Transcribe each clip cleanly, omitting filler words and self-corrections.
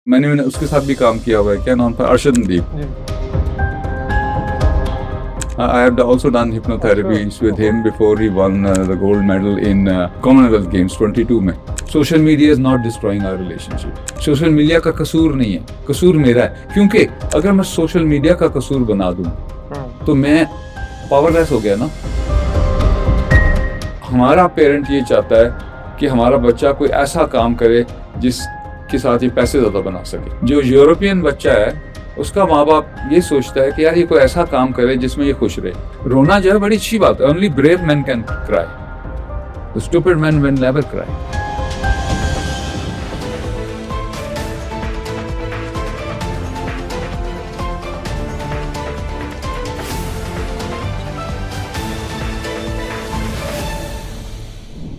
मैंने उसके साथ भी काम किया हुआ है, क्या नाम था, Arshad Nadeem. I have also done hypnotherapies with him before he won the gold medal in Commonwealth Games 22 में। Social media is not destroying our relationship. Social media का कसूर नहीं है, कसूर मेरा है, क्योंकि अगर मैं सोशल मीडिया का कसूर बना दूं तो मैं पावरलेस हो गया ना। हमारा पेरेंट ये चाहता है कि हमारा बच्चा कोई ऐसा काम करे जिसके साथ ये पैसे ज्यादा बना सके। जो यूरोपियन बच्चा है उसका माँ बाप ये सोचता है कि यार ये कोई ऐसा काम करे जिसमें ये खुश रहे। रोना जो है बड़ी अच्छी बात है। Only brave man can cry, stupid man will never cry.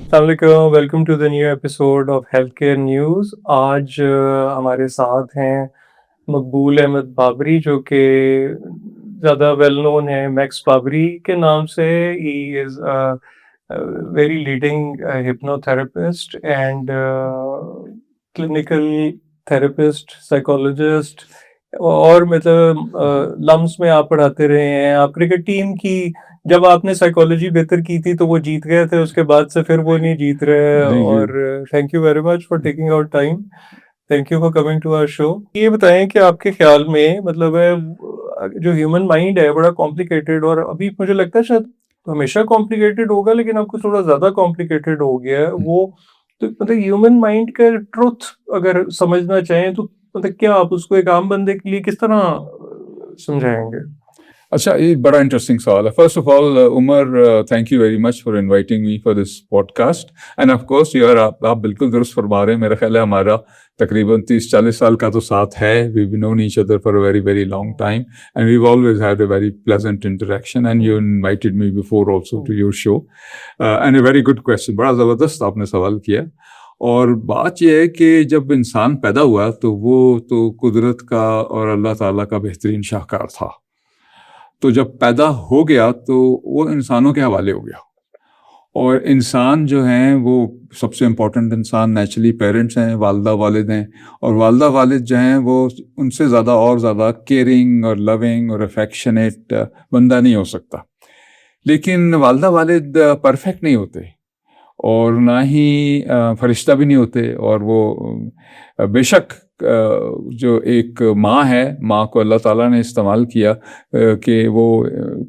अस्सलामुअलैकुम, welcome to the new episode of health care news. आज हमारे साथ हैं मकबूल अहमद बाबरी, जो कि ज़्यादा वेल नोन है मैक्स बाबरी के नाम से। He is very leading hypnotherapist and clinical therapist, psychologist, और मतलब लम्स में आप पढ़ाते रहे हैं। आप क्रिकेट टीम की जब आपने साइकोलॉजी बेहतर की थी तो वो जीत गए थे, उसके बाद से फिर वो नहीं जीत रहे। और thank you very much for taking out time, thank you for coming to our show. ये बताएं कि आपके ख्याल में मतलब है जो ह्यूमन माइंड है बड़ा कॉम्प्लिकेटेड, और अभी मुझे लगता है शायद हमेशा कॉम्प्लिकेटेड होगा लेकिन आपको थोड़ा ज्यादा कॉम्प्लिकेटेड हो गया है वो। तो मतलब ह्यूमन माइंड का ट्रुथ अगर समझना चाहें तो मतलब क्या आप उसको एक आम बंदे के लिए किस तरह समझाएंगे? अच्छा, ये बड़ा इंटरेस्टिंग सवाल है। First of all Umar, thank you very much for inviting me for this podcast. And of course यार आप बिल्कुल दुरुस्त फरमा रहे हैं। मेरा ख्याल है हमारा तकरीबन 30-40 साल का तो साथ है। We have known each other for a very very long time and we have always had a very pleasant interaction and you invited me before also to your show. And a very good question, बड़ा ज़बरदस्त आपने सवाल किया। और बात यह है कि जब इंसान पैदा हुआ तो वो तो कुदरत का और अल्लाह ताला का बेहतरीन शाहकार था। तो जब पैदा हो गया तो वो इंसानों के हवाले हो गया। और इंसान जो हैं वो सबसे इम्पोर्टेंट इंसान नेचुरली पेरेंट्स हैं, वालदा वालिद हैं। और वालदा वालिद जो हैं वो उनसे ज़्यादा और ज़्यादा केयरिंग और लविंग और अफेक्शनेट बंदा नहीं हो सकता। लेकिन वालदा वालिद परफेक्ट नहीं होते और ना ही फरिश्ता भी नहीं होते। और वो बेशक जो एक माँ है, माँ को अल्लाह ताला ने इस्तेमाल किया कि वो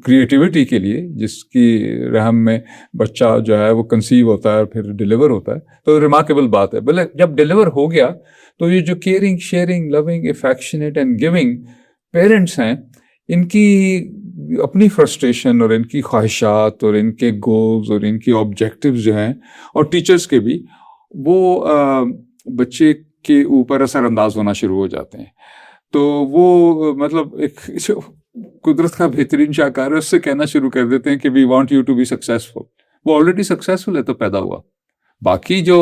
क्रिएटिविटी के लिए, जिसकी रहम में बच्चा जो है वो कंसीव होता है और फिर डिलीवर होता है, तो रिमार्केबल बात है। भले जब डिलीवर हो गया तो ये जो caring, sharing, loving, affectionate and giving parents हैं, इनकी अपनी फ्रस्ट्रेशन और इनकी ख्वाहिशात और इनके गोल्स और इनकी ऑब्जेक्टिव्स जो हैं, और टीचर्स के भी, वो बच्चे के ऊपर असरअंदाज होना शुरू हो जाते हैं। तो वो मतलब एक जो कुदरत का बेहतरीन शाहकार है उससे कहना शुरू कर देते हैं कि we want you to be successful. वो ऑलरेडी सक्सेसफुल है तो पैदा हुआ। बाकी जो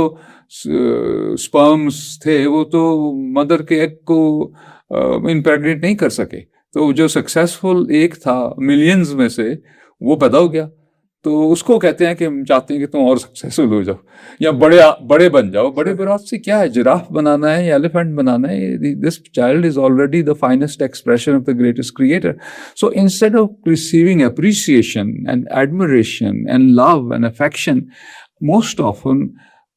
स्पर्म्स थे वो तो मदर के एग को इम्प्रेग्नेट नहीं कर सके। तो जो सक्सेसफुल एक था मिलियंस में से, वो पैदा हो गया। तो उसको कहते हैं कि हम चाहते हैं कि तुम और सक्सेसफुल हो जाओ या बड़े बन जाओ। बड़े बरात से क्या है, जिराफ बनाना है या एलिफेंट बनाना है? This child is already the finest expression of the greatest creator. So instead of receiving appreciation and admiration and love and affection, most often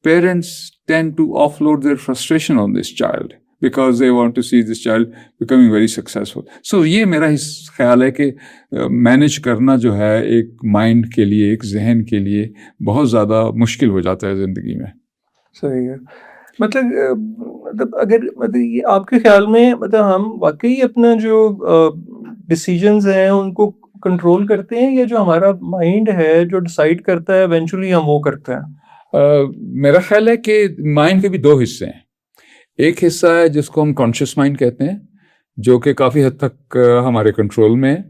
parents tend to offload their frustration on this child because they want to see this child becoming very successful. So ये मेरा ख्याल है कि manage करना जो है एक mind के लिए, एक जहन के लिए बहुत ज़्यादा मुश्किल हो जाता है ज़िंदगी में। सही है। मतलब अगर मतलब ये आपके ख्याल में मतलब हम वाकई अपना जो डिसीजंस हैं उनको कंट्रोल करते हैं, या जो हमारा माइंड है जो डिसाइड करता है इवेंचुअली हम वो करते हैं? मेरा ख्याल है कि माइंड के भी दो हिस्से हैं। एक हिस्सा है जिसको हम कॉन्शियस माइंड कहते हैं, जो कि काफ़ी हद तक हमारे कंट्रोल में है,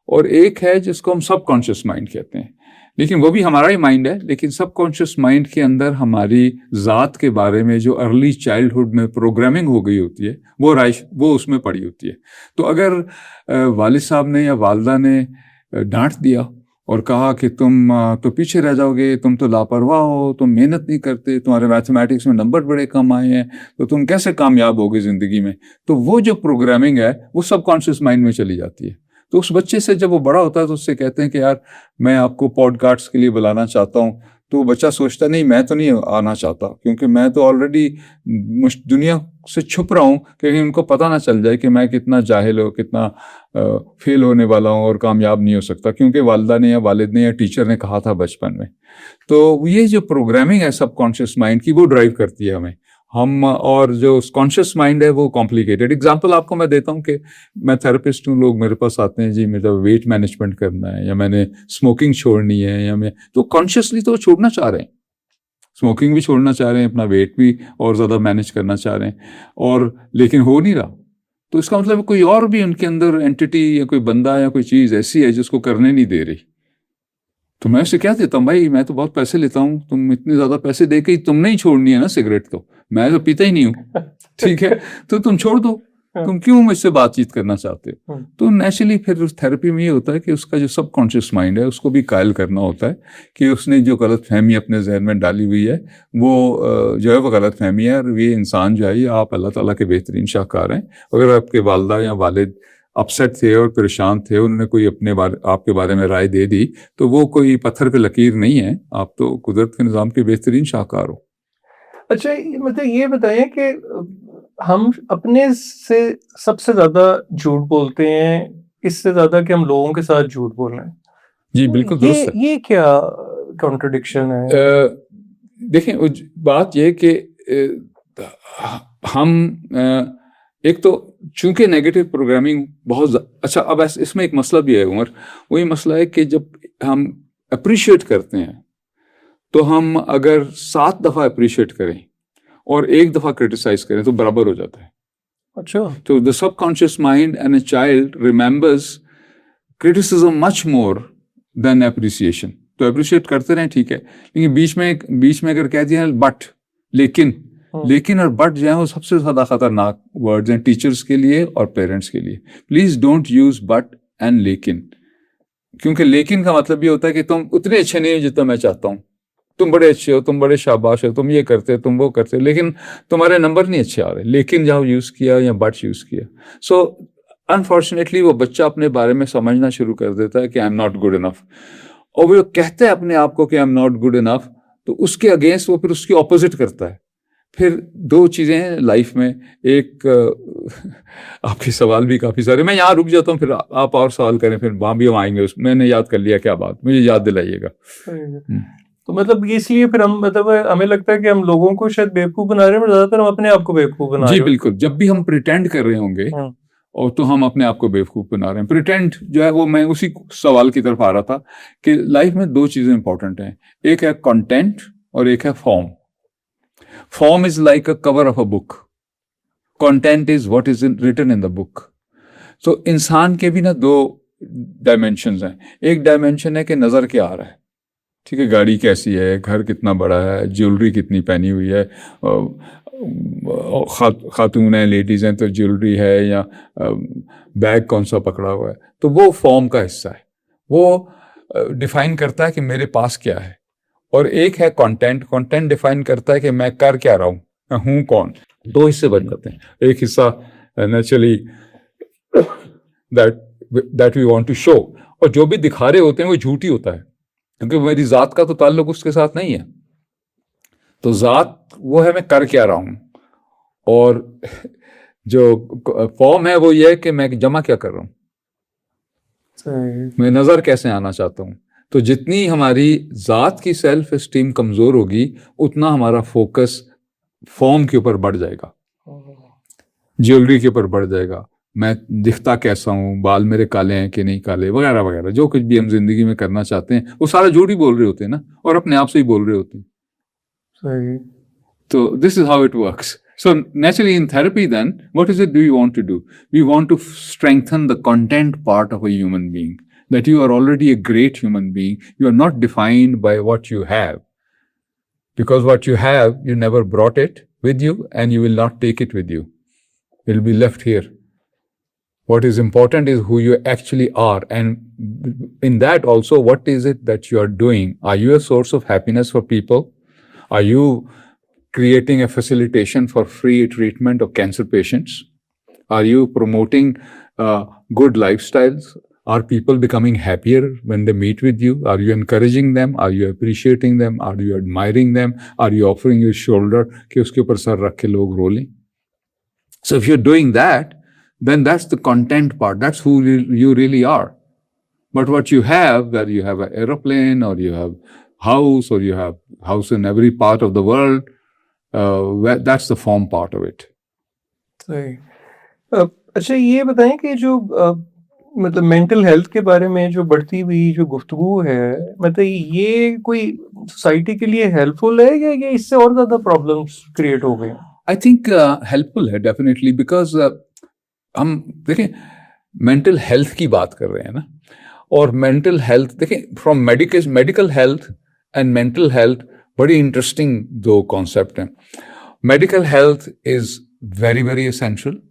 और एक है जिसको हम सब कॉन्शियस माइंड कहते हैं। लेकिन वो भी हमारा ही माइंड है, लेकिन सब कॉन्शियस माइंड के अंदर हमारी ज़ात के बारे में जो अर्ली चाइल्डहुड में प्रोग्रामिंग हो गई होती है वो उसमें पड़ी होती है। तो अगर वालिद साहब ने या वालदा ने डांट दिया और कहा कि तुम तो पीछे रह जाओगे, तुम तो लापरवाह हो, तुम मेहनत नहीं करते, तुम्हारे मैथमेटिक्स में नंबर बड़े कम आए हैं, तो तुम कैसे कामयाब होगे ज़िंदगी में। तो वो जो प्रोग्रामिंग है वो सबकॉन्शियस माइंड में चली जाती है। तो उस बच्चे से जब वो बड़ा होता है तो उससे कहते हैं कि यार मैं आपको पॉडकास्ट के लिए बुलाना चाहता हूँ, तो वो बच्चा सोचता नहीं मैं तो नहीं आना चाहता, क्योंकि मैं तो ऑलरेडी दुनिया से छुप रहा हूँ, क्योंकि उनको पता ना चल जाए कि मैं कितना जाहिल हूँ, कितना फेल होने वाला हूँ और कामयाब नहीं हो सकता, क्योंकि वालिदा ने या वालिद ने या टीचर ने कहा था बचपन में। तो ये जो प्रोग्रामिंग है सबकॉन्शियस माइंड की, वो ड्राइव करती है हमें। हम और जो कॉन्शियस माइंड है वो कॉम्प्लिकेटेड। एग्जांपल आपको मैं देता हूँ कि मैं थेरेपिस्ट हूँ, लोग मेरे पास आते हैं जी मुझे वेट मैनेजमेंट करना है, या मैंने स्मोकिंग छोड़नी है, या मैं तो कॉन्शियसली तो छोड़ना चाह रहे हैं, स्मोकिंग भी छोड़ना चाह रहे हैं, अपना वेट भी और ज़्यादा मैनेज करना चाह रहे हैं, और लेकिन हो नहीं रहा। तो इसका मतलब कोई और भी उनके अंदर एंटिटी या कोई बंदा या कोई चीज़ ऐसी है जिसको करने नहीं दे रही। तो मैं उससे क्या देता हूँ, भाई मैं तो बहुत पैसे लेता हूँ, तुम इतने ज़्यादा पैसे दे के तुमने ही छोड़नी है ना सिगरेट, तो मैं तो पीता ही नहीं हूँ, ठीक है, तो तुम छोड़ दो, तुम क्यों मुझसे बातचीत करना चाहते हो। तो नेचुरली फिर उस थेरेपी में ये होता है कि उसका जो सबकॉन्शियस माइंड है उसको भी कायल करना होता है कि उसने जो गलत फहमी अपने जहन में डाली हुई है वो जो है वो गलत फहमी है, और ये इंसान जो है ये आप अल्लाह ताला के बेहतरीन शाहकार हैं। अगर आपके वालदा या वालिद अपसेट थे और परेशान थे, उन्होंने कोई आपके बारे में राय दे दी, तो वो कोई पत्थर पे लकीर नहीं है, आप तो कुदरत के निज़ाम के बेहतरीन शाहकार हो। अच्छा, मतलब ये बताइए कि हम अपने से सबसे ज्यादा झूठ बोलते हैं, इससे ज्यादा कि हम लोगों के साथ झूठ बोल रहे हैं। जी तो बिल्कुल दुरुस्त है। ये क्या कॉन्ट्रडिक्शन है? देखें बात यह कि हम एक तो चूंकि नेगेटिव प्रोग्रामिंग बहुत अच्छा, अब इसमें एक मसला भी है उमर, वही मसला है कि जब हम अप्रिशिएट करते हैं तो हम अगर 7 दफ़ा अप्रिशिएट करें और 1 दफ़ा क्रिटिसाइज करें तो बराबर हो जाता है। अच्छा, तो the subconscious mind and a child remembers criticism much more than appreciation. तो अप्रिशिएट करते रहें ठीक है, लेकिन बीच में अगर कह दिया बट, लेकिन और बट जो है वो सबसे ज्यादा खतरनाक वर्ड्स हैं टीचर्स के लिए और पेरेंट्स के लिए। Please don't use but and लेकिन, क्योंकि लेकिन का मतलब ये होता है कि तुम उतने अच्छे नहीं हो जितना मैं चाहता हूँ, तुम बड़े अच्छे हो, तुम बड़े शाबाश हो, तुम ये करते हो, तुम वो करते हो, लेकिन तुम्हारे नंबर नहीं अच्छे आ रहे। लेकिन जहाँ यूज किया या बट यूज किया, सो अनफॉर्चुनेटली वो बच्चा अपने बारे में समझना शुरू कर देता है कि I am not good enough, और वो कहता है अपने आप को कि I am not good enough, तो उसके अगेंस्ट वो फिर उसकी ऑपोजिट करता है। फिर 2 चीज़ें हैं लाइफ में, एक आपके सवाल भी काफ़ी सारे, मैं यहाँ रुक जाता हूँ, फिर आप और सवाल करें, फिर वहाँ भी हम आएंगे। मैंने याद कर लिया क्या बात, मुझे याद दिलाइएगा। तो मतलब इसलिए फिर हम, मतलब हमें लगता है कि हम लोगों को शायद बेवकूफ बना रहे हैं, ज्यादातर हम अपने आप को बेवकूफ बना रहे जी हैं। बिल्कुल, जब भी हम प्रिटेंड कर रहे होंगे और तो हम अपने आप को बेवकूफ बना रहे हैं। प्रिटेंड जो है वो, मैं उसी सवाल की तरफ आ रहा था कि लाइफ में 2 चीजें इंपॉर्टेंट हैं, एक है कंटेंट और एक है form. Form is like a cover of a book, content is what is written in the book. तो इंसान के भी ना 2 डायमेंशंस हैं। एक डायमेंशन है कि नजर क्या आ रहा है, ठीक है, गाड़ी कैसी है, घर कितना बड़ा है, ज्वेलरी कितनी पहनी हुई है, खातून हैं, लेडीज़ हैं तो ज्वेलरी है, या बैग कौन सा पकड़ा हुआ है, तो वो फॉर्म का हिस्सा है, वो डिफाइन करता है कि मेरे पास क्या है। और एक है कंटेंट, कंटेंट डिफाइन करता है कि मैं कर क्या रहा हूँ, मैं हूँ कौन। 2 हिस्से बन जाते हैं, एक हिस्सा naturally that we want to show, और जो भी दिखा रहे होते हैं वो झूठी होता है, क्योंकि मेरी ज़ात का तो ताल्लुक उसके साथ नहीं है। तो ज़ात वो है मैं कर क्या रहा हूँ, और जो फॉर्म है वो ये है कि मैं जमा क्या कर रहा हूँ, मैं नज़र कैसे आना चाहता हूँ। तो जितनी हमारी ज़ात की सेल्फ एस्टीम कमज़ोर होगी उतना हमारा फोकस फॉर्म के ऊपर बढ़ जाएगा, ज्वेलरी के ऊपर बढ़ जाएगा, मैं दिखता कैसा हूँ, बाल मेरे काले हैं कि नहीं काले, वगैरह वगैरह, जो कुछ भी हम जिंदगी में करना चाहते हैं वो सारा झूठ ही बोल रहे होते हैं ना, और अपने आप से ही बोल रहे होते हैं। सही। तो this is how it works. So naturally in therapy then, what is it do you want to do? We want to strengthen the content part of a human being, that you are already a great human being. You are not defined by what you have, because what you have, you never brought it with you and you will not take it with you. It will be left here. What is important is who you actually are. And in that also, what is it that you are doing? Are you a source of happiness for people? Are you creating a facilitation for free treatment of cancer patients? Are you promoting good lifestyles? Are people becoming happier when they meet with you? Are you encouraging them? Are you appreciating them? Are you admiring them? Are you offering your shoulder कि उसके ऊपर sir रख के लोग रो लें? So if you're doing that, then that's the content part. That's who you really are. But what you have, where you have an aeroplane or you have house or you have house in every part of the world, that's the form part of it. सही। अच्छा ये बताएं कि जो मतलब mental health के बारे में जो बढ़ती हुई जो गुफ्तगू है, मतलब ये कोई सोसाइटी के लिए हेल्पफुल है या ये इससे और ज़्यादा प्रॉब्लम्स क्रिएट हो गए हैं? I think helpful है definitely because हम देखें मेंटल हेल्थ की बात कर रहे हैं ना, और मेंटल हेल्थ देखें from medical health and mental health बड़ी इंटरेस्टिंग दो कॉन्सेप्ट हैं. Medical health is very very essential.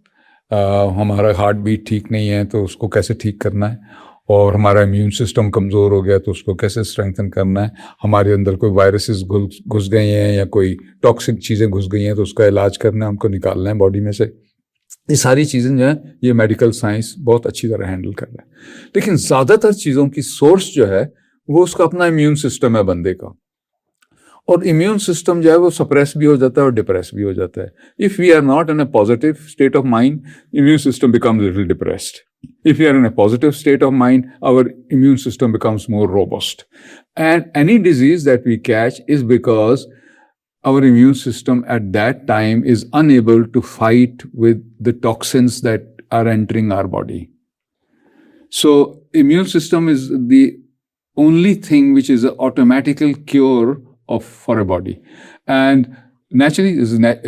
हमारा हार्ट बीट ठीक नहीं है तो उसको कैसे ठीक करना है, और हमारा इम्यून सिस्टम कमज़ोर हो गया तो उसको कैसे स्ट्रेंथन करना है, हमारे अंदर कोई वायरसेस घुस गए हैं या कोई टॉक्सिक चीज़ें घुस गई हैं तो उसका इलाज करना है, हमको निकालना है बॉडी में से. ये सारी चीज़ें जो हैं ये मेडिकल साइंस बहुत अच्छी तरह हैंडल कर रहा है. लेकिन ज़्यादातर चीज़ों की सोर्स जो है वो उसका अपना इम्यून सिस्टम है बंदे का, और इम्यून सिस्टम जो है वो सप्रेस भी हो जाता है और डिप्रेस भी हो जाता है. If we are not in a positive state of mind, immune system becomes little depressed. If we are in a positive state of mind, our immune system becomes more robust. And any disease that we catch is because our immune system at that time is unable to fight with the toxins that are entering our body. So immune system is the only thing which is an automatical cure for a body. And naturally,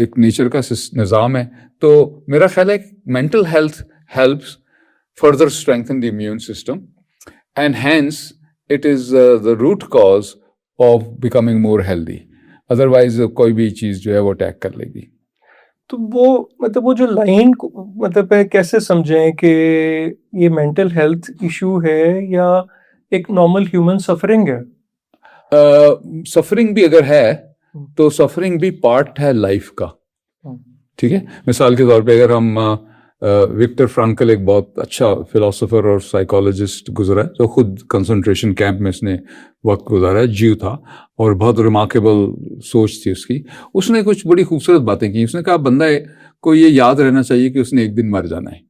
एक nature का निज़ाम है. तो मेरा ख्याल है mental health helps further strengthen the immune system, and hence it is the root cause of becoming more healthy. Otherwise कोई भी चीज़ जो है वो अटैक कर लेगी. तो वो मतलब वो जो लाइन मतलब है कैसे समझें कि ये मेंटल हेल्थ इशू है या एक नॉर्मल ह्यूमन सफरिंग है? सफरिंग भी अगर है तो सफरिंग भी पार्ट है लाइफ का. ठीक है, मिसाल के तौर पे अगर हम विक्टर फ्रैंकल एक बहुत अच्छा फिलोसोफर और साइकोलॉजिस्ट गुजरा है, तो खुद कंसंट्रेशन कैंप में इसने वक्त गुजारा है, जीव था, और बहुत रिमार्केबल सोच थी उसकी. उसने कुछ बड़ी खूबसूरत बातें की. उसने कहा बंदा को ये याद रहना चाहिए कि उसने एक दिन मर जाना है.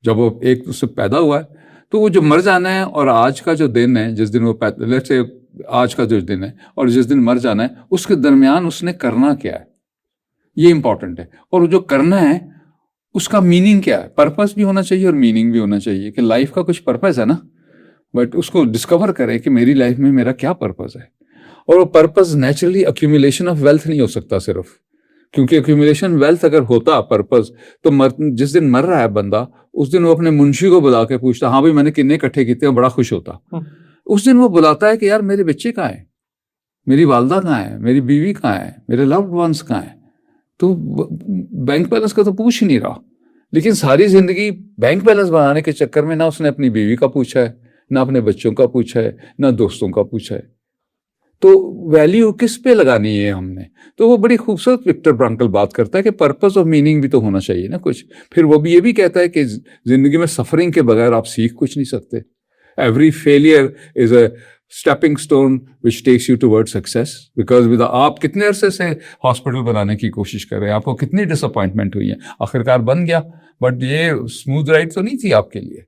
जब वो एक उससे पैदा हुआ है तो वो जो मर जाना है, और आज का जो दिन है जिस दिन वो पैदा से आज का जो दिन है और जिस दिन मर जाना है, उसके दरमियान उसने करना क्या है, ये इंपॉर्टेंट है. और जो करना है उसका मीनिंग क्या है. पर्पस भी होना चाहिए और मीनिंग भी होना चाहिए कि लाइफ का कुछ पर्पस है ना, बट उसको डिस्कवर करें कि मेरी लाइफ में मेरा क्या पर्पस है. और वो purpose naturally accumulation of wealth नहीं हो सकता सिर्फ, क्योंकि अक्यूमुलेशन वेल्थ अगर होता पर्पस तो जिस दिन मर रहा है बंदा उस दिन वो अपने मुंशी को बुला के पूछता, हाँ भाई मैंने कितने इकट्ठे किए, और बड़ा खुश होता. उस दिन वो बुलाता है कि यार मेरे बच्चे कहाँ हैं, मेरी वालदा कहाँ है, मेरी बीवी कहाँ है, मेरे लव्ड वंस कहाँ है. तो बैंक बैलेंस का तो पूछ ही नहीं रहा. लेकिन सारी जिंदगी बैंक बैलेंस बनाने के चक्कर में ना उसने अपनी बीवी का पूछा है, ना अपने बच्चों का पूछा है, ना दोस्तों का पूछा है. तो वैल्यू किस पे लगानी है हमने. तो वो बड़ी खूबसूरत विक्टर फ्रैंकल बात करता है कि पर्पस और मीनिंग भी तो होना चाहिए ना कुछ. फिर वो भी ये भी कहता है कि जिंदगी में सफरिंग के बगैर आप सीख कुछ नहीं सकते. Every failure is a stepping stone which takes you toward success. Because with आप कितने अरसे से हॉस्पिटल बनाने की कोशिश कर रहे हैं, आपको कितनी डिसअपॉइंटमेंट हुई है, आखिरकार बन गया, बट ये स्मूथ राइड तो नहीं थी आपके लिए.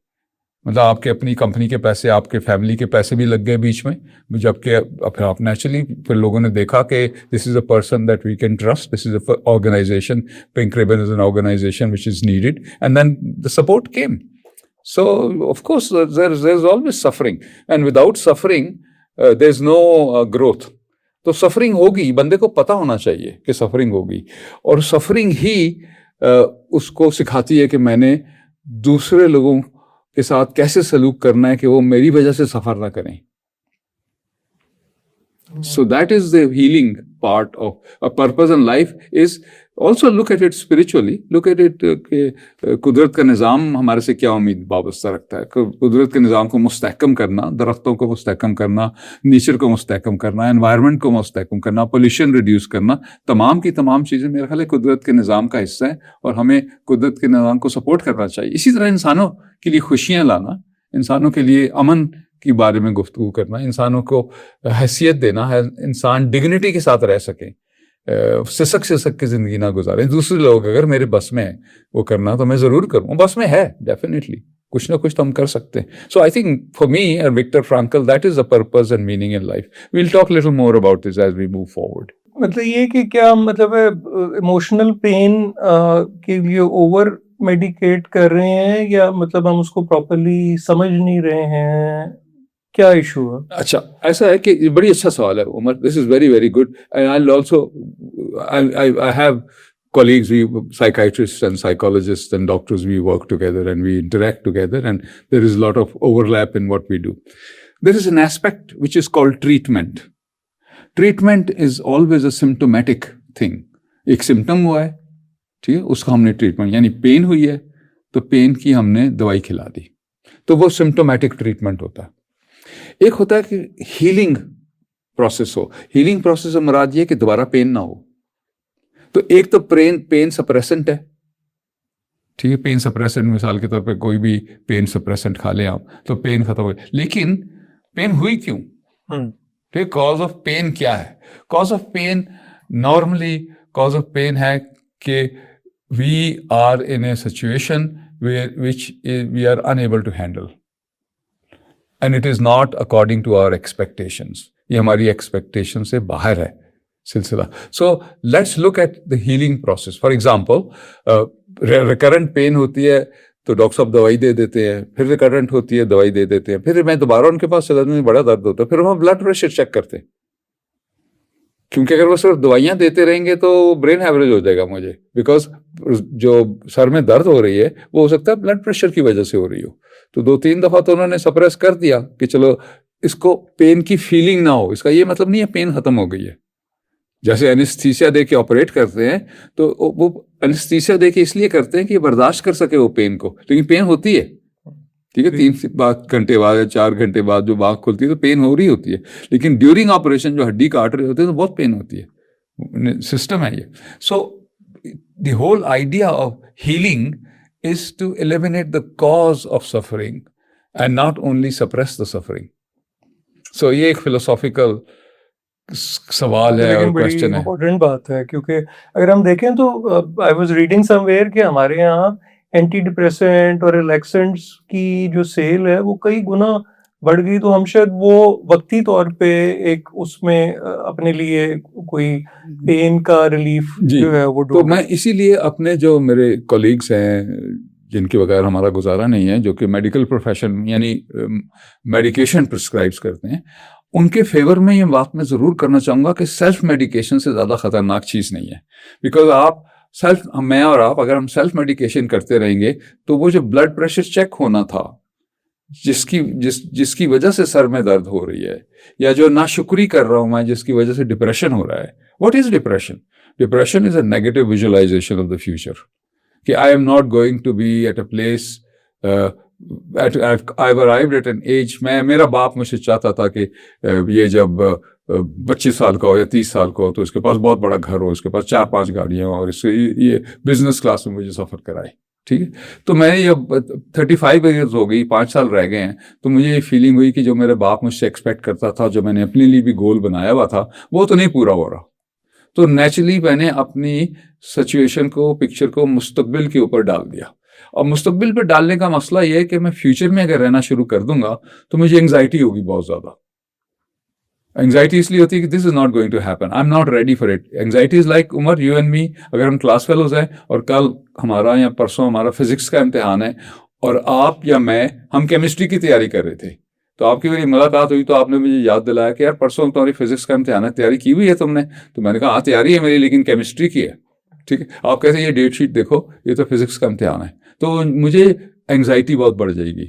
मतलब आपके अपनी कंपनी के पैसे, आपके फैमिली के पैसे भी लग गए बीच में, जबकि फिर आप नेचुरली फिर लोगों ने देखा कि this is a person that we can trust, this is a organization, pink ribbon is an organization which is needed, and then the support came. So of course there's always suffering, and without suffering there's no growth. तो suffering होगी, बंदे को पता होना चाहिए कि suffering होगी, और सफरिंग ही उसको सिखाती है कि मैंने दूसरे लोगों के साथ कैसे सलूक करना है कि वो मेरी वजह से सफर ना करें. So that is the healing part of a purpose in life, is also look at it spiritually, look at it कि कुदरत का निज़ाम हमारे से क्या उम्मीद वाबस्ता रखता है। कुदरत के निज़ाम को मुस्तहकम करना, दरख्तों को मुस्तहकम करना, नेचर को मुस्तहकम करना, एनवायरनमेंट को मुस्तहकम करना, पोल्यूशन रिड्यूस करना, तमाम की तमाम चीज़ें मेरा ख्याल है कुदरत के निज़ाम का हिस्सा है और हमें कुदरत के निज़ाम को सपोर्ट करना चाहिए। इसी तरह इंसानों के लिए खुशियाँ लाना, इंसानों के लिए अमन के बारे में गुफ्तगू करना, इंसानों को हैसियत देना है, इंसान डिग्निटी के साथ रह सके, सिसक सिसक की जिंदगी ना गुजारें। दूसरे लोग अगर मेरे बस में है वो करना तो मैं ज़रूर करूँ, बस में है डेफिनेटली, कुछ ना कुछ तो हम कर सकते हैं। So I think for me and Viktor Frankl that is the purpose and meaning in life. We will talk little more about this as we move forward. मतलब ये कि क्या मतलब है इमोशनल पेन के लिए ओवर मेडिकेट कर रहे हैं या मतलब हम उसको प्रॉपरली समझ नहीं रहे हैं, क्या इशू है? अच्छा, ऐसा है कि बड़ी अच्छा सवाल है Umar, this is very very good. I also I have colleagues, we psychiatrists and psychologists and doctors, we work together and we interact together, and there is a lot of overlap in what we do. There is an aspect which is called treatment. Treatment is always a symptomatic thing. एक symptom हुआ है, ठीक है, उसका हमने treatment, यानी pen हुई है तो पेन की हमने दवाई खिला दी, तो वो सिम्टोमेटिक ट्रीटमेंट होता है। एक होता है कि हीलिंग प्रोसेस हो। हीलिंग प्रोसेस से मुराद ये कि दोबारा पेन ना हो। तो एक तो पेन सप्रेसेंट है, ठीक है, पेन सप्रेसेंट मिसाल के तौर पे कोई भी पेन सप्रेसेंट खा ले आप तो पेन खत्म हो, लेकिन पेन हुई क्यों, ठीक, कॉज ऑफ पेन क्या है? Cause of pain normally cause of pain है कि we are in a situation which we are unable to handle and it is not according to our expectations. ये हमारी एक्सपेक्टेशन से बाहर है सिलसिला। So let's look at the healing process. For example, recurrent pain होती है तो doctor साहब दवाई दे देते हैं, फिर रिकरेंट होती है दवाई दे देते हैं, फिर मैं दोबारा उनके पास चला जाता हूं, बड़ा दर्द होता है, फिर हम ब्लड प्रेशर चेक करते हैं, क्योंकि अगर वो सिर्फ दवाइयां देते रहेंगे तो ब्रेन हैमरेज हो जाएगा मुझे, बिकॉज जो सर में दर्द हो रही है वो हो सकता है ब्लड प्रेशर की वजह से हो रही हो। तो 2-3 दफा तो उन्होंने सप्रेस कर दिया कि चलो इसको पेन की फीलिंग ना हो। इसका ये मतलब नहीं है पेन खत्म हो गई है। जैसे एनेस्थीसिया दे के ऑपरेट करते हैं तो वो एनेस्थीसिया दे के इसलिए करते हैं कि बर्दाश्त कर सके वो पेन को, लेकिन पेन होती है, ठीक है, 3 घंटे बाद या 4 घंटे बाद जो आँख खुलती है तो पेन हो रही होती है, लेकिन ड्यूरिंग ऑपरेशन जो हड्डी काट रहे होते हैं तो बहुत पेन होती है। सिस्टम है ये। So the whole idea of healing is to eliminate the cause of suffering and not only suppress the suffering. So ये एक फिलोसॉफिकल सवाल है और क्वेश्चन है। इम्पोर्टेंट बात है, क्योंकि अगर हम देखें तो आई वाज रीडिंग समवेयर कि हमारे यहाँ एंटी डिप्रेसेंट और रिलैक्सेंट्स की जो सेल है वो कई गुना बढ़ गई, तो हम शायद वो वक्ती तौर पे एक उसमें अपने लिए कोई पेन का रिलीफ जो है वो तो मैं इसीलिए अपने जो मेरे कॉलीग्स हैं जिनके बगैर हमारा गुजारा नहीं है, जो कि मेडिकल प्रोफेशन यानी मेडिकेशन प्रिस्क्राइब करते हैं, उनके फेवर में ये बात मैं ज़रूर करना चाहूँगा कि सेल्फ मेडिकेशन से ज़्यादा ख़तरनाक चीज़ नहीं है। बिकॉज आप मैं और आप अगर हम सेल्फ मेडिकेशन करते रहेंगे तो वो जो ब्लड प्रेशर चेक होना था जिसकी वजह से सर में दर्द हो रही है, या जो नाशुक्री कर रहा हूँ मैं जिसकी वजह से डिप्रेशन हो रहा है। What is depression? Depression is a negative visualisation of the future, कि I am not going to be at a place I've arrived at an age, मेरा बाप मुझे चाहता था कि ये जब 25 साल का हो या 30 साल का हो तो इसके पास बहुत बड़ा घर हो, इसके पास 4-5 गाड़ियाँ हो और इससे ये बिजनेस क्लास में मुझे सफ़र कराए, ठीक है। तो मैं ये 35 ईयर्स हो गई, 5 साल रह गए हैं, तो मुझे ये फीलिंग हुई कि जो मेरे बाप मुझसे एक्सपेक्ट करता था, जो मैंने अपने लिए भी गोल बनाया हुआ था, वो तो नहीं पूरा हो रहा। तो नेचुरली मैंने अपनी सिचुएशन को, पिक्चर को मुस्तकबिल के ऊपर डाल दिया। और मुस्तकबिल पर डालने का मसला यह है कि मैं फ्यूचर में अगर रहना शुरू कर दूंगा तो मुझे एंग्जाइटी होगी बहुत ज़्यादा। एंग्जाइटी इसलिए होती है कि this is not going to happen, I am not ready for it. Anxiety is like Umar, you and me, अगर हम क्लास फेलोज हैं और कल हमारा या परसों हमारा फिजिक्स का इम्तिहान है और आप या मैं हम केमिस्ट्री की तैयारी कर रहे थे, तो आपकी मेरी मुलाकात हुई तो आपने मुझे याद दिलाया कि यार परसों तुम्हारी फिजिक्स का इम्तिहान है, तैयारी की हुई है तुमने? तो मैंने कहा हाँ तैयारी है मेरी, लेकिन केमिस्ट्री की है, ठीक है। आप कहते हैं ये डेट शीट देखो, ये तो फिजिक्स का इम्तिहान है, तो मुझे एंग्जाइटी बहुत बढ़ जाएगी।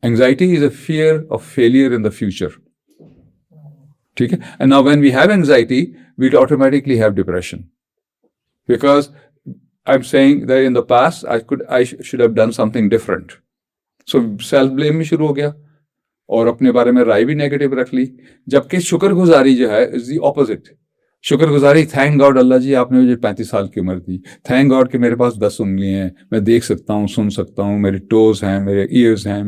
Anxiety is a fear of failure in the future, ठीक है। And now when we have anxiety we automatically have depression, because I'm saying that in the past I should have done something different. So self blame भी शुरू हो गया और अपने बारे में राय भी नेगेटिव रख ली, जबकि शुक्रगुजारी जो है इज द ऑपोजिट. शुक्रगुजारी, थैंक गॉड अल्लाह जी आपने मुझे 35 साल की उम्र दी, थैंक गॉड कि मेरे पास 10 उंगलियां हैं, मैं देख सकता हूँ, सुन सकता हूँ, मेरे टोज हैं, मेरे ईयर्स हैं,